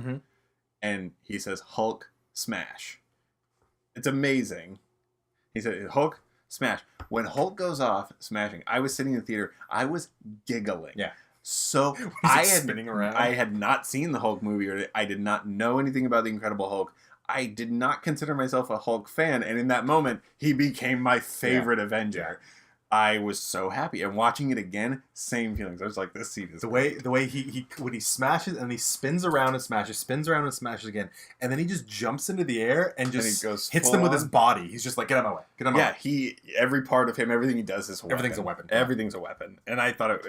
and he says, "Hulk, smash." It's amazing. He said, "Hulk, smash." When Hulk goes off smashing, I was sitting in the theater, I was giggling. Yeah. So spinning around. I had not seen the Hulk movie, or I did not know anything about the Incredible Hulk. I did not consider myself a Hulk fan, and in that moment, he became my favorite Avenger. Yeah. I was so happy, and watching it again, same feelings. I was like, "This scene is the way he when he smashes and he spins around and smashes again, and then he just jumps into the air and just hits them with his body. He's just like, "Get out of my way, get out of my way." Every part of him, everything he does is a weapon. Everything's a weapon. Everything's a weapon, and I thought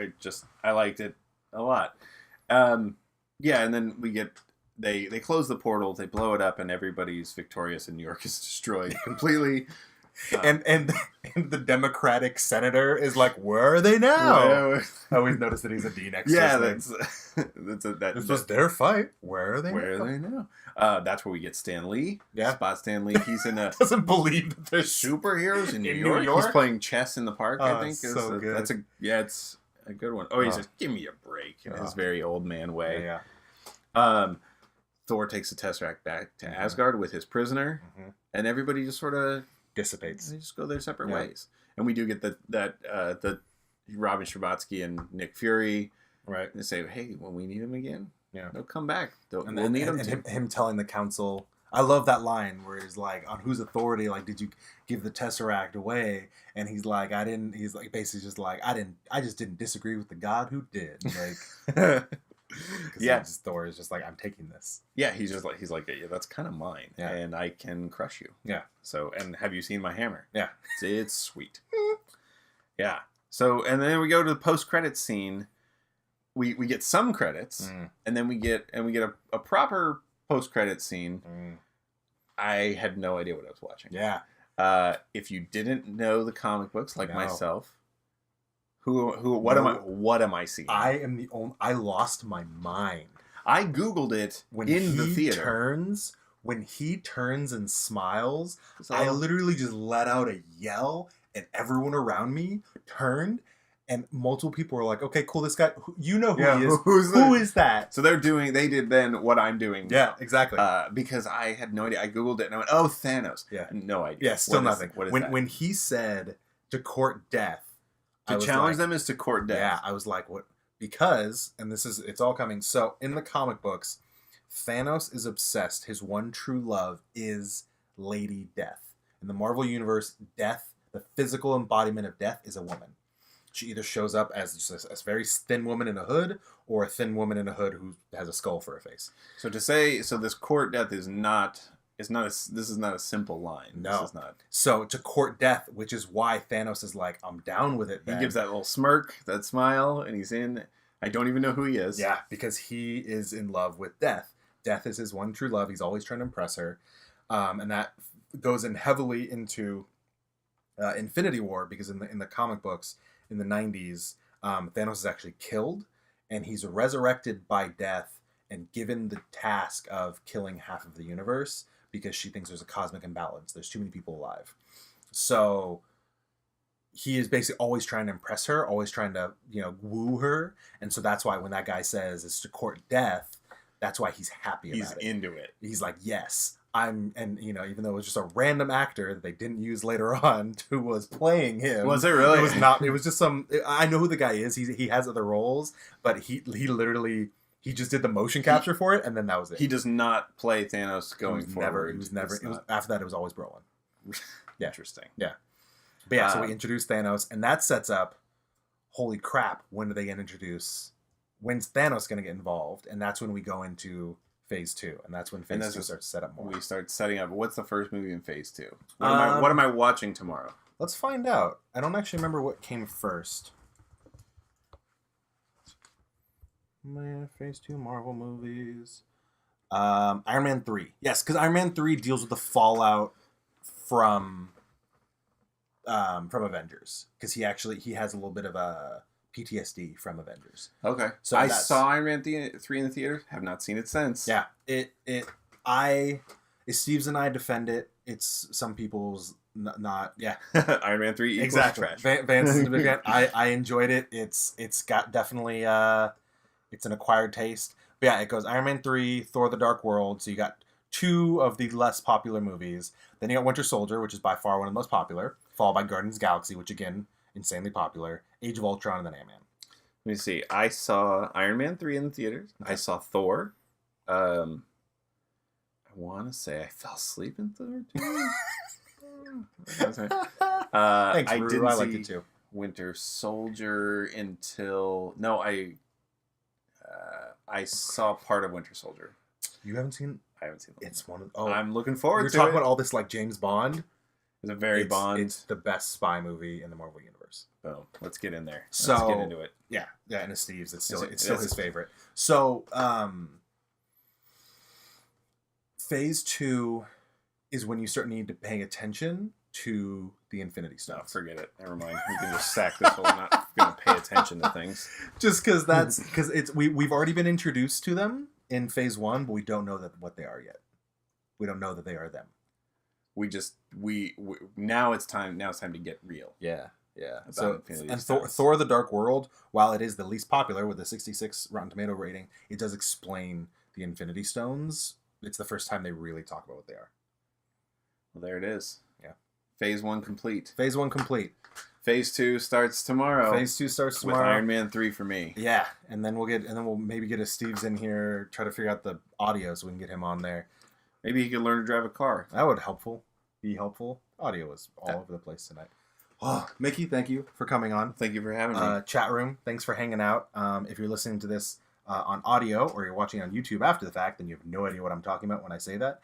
I liked it a lot. And then we get they close the portal, they blow it up, and everybody's victorious, and New York is destroyed completely. And the Democratic senator is like, "Where are they now?" I always notice that he's a D next. Yeah, this was their fight. Where are they? Where are they now? That's where we get Stan Lee. Yeah, Spot Stan Lee. He's in a doesn't believe that there's superheroes in New York. He's playing chess in the park. I think so good. It's a good one. Oh, he says, "Give me a break," in his very old man way. Yeah. Thor takes the Tesseract back to Asgard with his prisoner, and everybody just sort of dissipates. They just go their separate ways, and we do get the Robin Scherbatsky and Nick Fury, right? They say, "Hey, when we need him again, they'll come back. We'll need him." And him telling the council, I love that line where he's like, "On whose authority? Like, did you give the Tesseract away?" And he's like, "I didn't." He's like, basically just like, "I didn't. I just didn't disagree with the God who did." Like. Thor is just like, "I'm taking this." Yeah, he's like, "Yeah, that's kind of mine, and I can crush you." Yeah. So, and have you seen my hammer? Yeah, it's sweet. Yeah. So, and then we go to the post-credits scene. We get some credits, and then we get a proper post-credits scene. I had no idea what I was watching. Yeah. If you didn't know the comic books like myself. What am I seeing? I am the only. I lost my mind. I Googled it in the theater. When he turns and smiles, I literally just let out a yell, and everyone around me turned, and multiple people were like, "Okay, cool, this guy, you know who he is. Who is that?" So they did then what I'm doing. Yeah, exactly. Because I had no idea. I Googled it and I went, "Oh, Thanos." Yeah, no idea. Yeah, still nothing. What is that? When he said to court death. To challenge them is to court death. Yeah, I was like, what? Because, and it's all coming. So, in the comic books, Thanos is obsessed. His one true love is Lady Death. In the Marvel Universe, Death, the physical embodiment of Death, is a woman. She either shows up as just a very thin woman in a hood, or a thin woman in a hood who has a skull for a face. So this court death is not... this is not a simple line. No. This is not. So to court death, which is why Thanos is like, "I'm down with it." Then. He gives that little smirk, that smile, and he's in. I don't even know who he is. Yeah, because he is in love with Death. Death is his one true love. He's always trying to impress her. And that goes in heavily into Infinity War, because in the comic books in the 90s, Thanos is actually killed, and he's resurrected by Death and given the task of killing half of the universe, because she thinks there's a cosmic imbalance. There's too many people alive. So he is basically always trying to impress her, always trying to, woo her. And so that's why when that guy says it's to court death, that's why he's happy about it. He's into it. He's like, yes, even though it was just a random actor that they didn't use later on who was playing him. Was it really? It was not. It was just I know who the guy is. He has other roles, but he literally, he just did the motion capture for it, and then that was it. He does not play Thanos going forward. After that, it was always Brolin. Yeah. Interesting. Yeah. But yeah, so we introduced Thanos, and that sets up, holy crap, when do they get introduced? When's Thanos going to get involved? And that's when we go into Phase 2, and that's when Phase 2 starts to set up more. We start setting up. What's the first movie in Phase 2? What am I watching tomorrow? Let's find out. I don't actually remember what came first. Phase 2 Marvel movies. Iron Man 3. Yes, because Iron Man 3 deals with the fallout from Avengers, because he has a little bit of a PTSD from Avengers. Okay, so I saw Iron Man 3 in the theater. Have not seen it since. Yeah, Steve's and I defend it. It's some people's not. Yeah, Iron Man 3 equals exactly. trash. Vance is a big fan. I enjoyed it. It's got definitely it's an acquired taste. But yeah, it goes Iron Man 3, Thor: The Dark World. So you got 2 of the less popular movies. Then you got Winter Soldier, which is by far one of the most popular, followed by Guardians of the Galaxy, which again, insanely popular, Age of Ultron, and then Ant-Man. Let me see. I saw Iron Man 3 in the theaters. Okay. I saw Thor. I want to say I fell asleep in Thor 2. Thanks, I didn't I see liked it too. Winter Soldier until... No, I saw part of Winter Soldier. You haven't seen... I haven't seen it. It's one of... Oh, I'm looking forward to it. You're talking about all this like James Bond. It's a very Bond. It's the best spy movie in the Marvel Universe. Boom. Let's get in there. So, let's get into it. Yeah, and it's Steve's. It's still his favorite. So, Phase 2 is when you start needing to pay attention to the Infinity Stones. No, forget it. Never mind. We can just sack this whole not going to pay attention to things. Just because we've already been introduced to them in Phase 1, but we don't know what they are yet. We don't know that they are them. Now it's time to get real. Yeah. So, and Thor: The Dark World, while it is the least popular with a 66 Rotten Tomato rating, it does explain the Infinity Stones. It's the first time they really talk about what they are. Well, there it is. Yeah. Phase 1 complete. Phase 1 complete. Phase 2 starts tomorrow. Phase 2 starts tomorrow with Iron Man 3 for me. Yeah, and then we'll maybe get a Steve's in here, try to figure out the audio so we can get him on there. Maybe he can learn to drive a car. That would be helpful. Audio is all over the place tonight. Oh, Mickey, thank you for coming on. Thank you for having me. Chat room, thanks for hanging out. If you're listening to this on audio or you're watching on YouTube after the fact, then you have no idea what I'm talking about when I say that.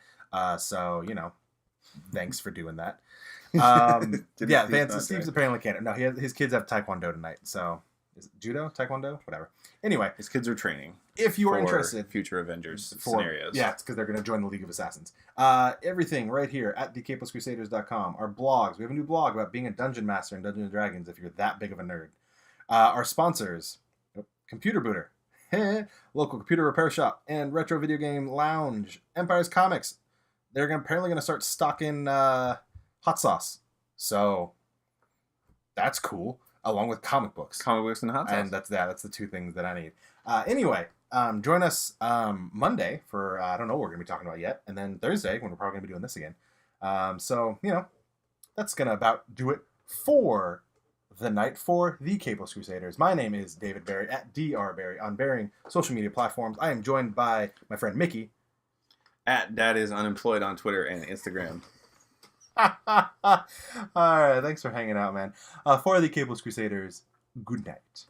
So, thanks for doing that. Yeah, Vance and Steve's apparently can't. No, his kids have Taekwondo tonight. So, is it judo? Taekwondo? Whatever. Anyway. His kids are training. If you are interested. Future Avengers scenarios. Yeah, it's because they're going to join the League of Assassins. Everything right here at thecapelesscrusaders.com. Our blogs. We have a new blog about being a dungeon master in Dungeons & Dragons if you're that big of a nerd. Our sponsors. Computer Booter. Local computer repair shop. And Retro Video Game Lounge. Empire's Comics. They're apparently going to start stocking hot sauce. So, that's cool. Along with comic books. Comic books and hot sauce. And that's the 2 things that I need. Anyway, join us Monday for, I don't know what we're going to be talking about yet. And then Thursday, when we're probably going to be doing this again. So, that's going to about do it for the night for the Capeless Crusaders. My name is David Barrie at Dr. Barrie on varying social media platforms. I am joined by my friend Mickey. At Dad is Unemployed on Twitter and Instagram. All right, thanks for hanging out, man. For the Capeless Crusaders, good night.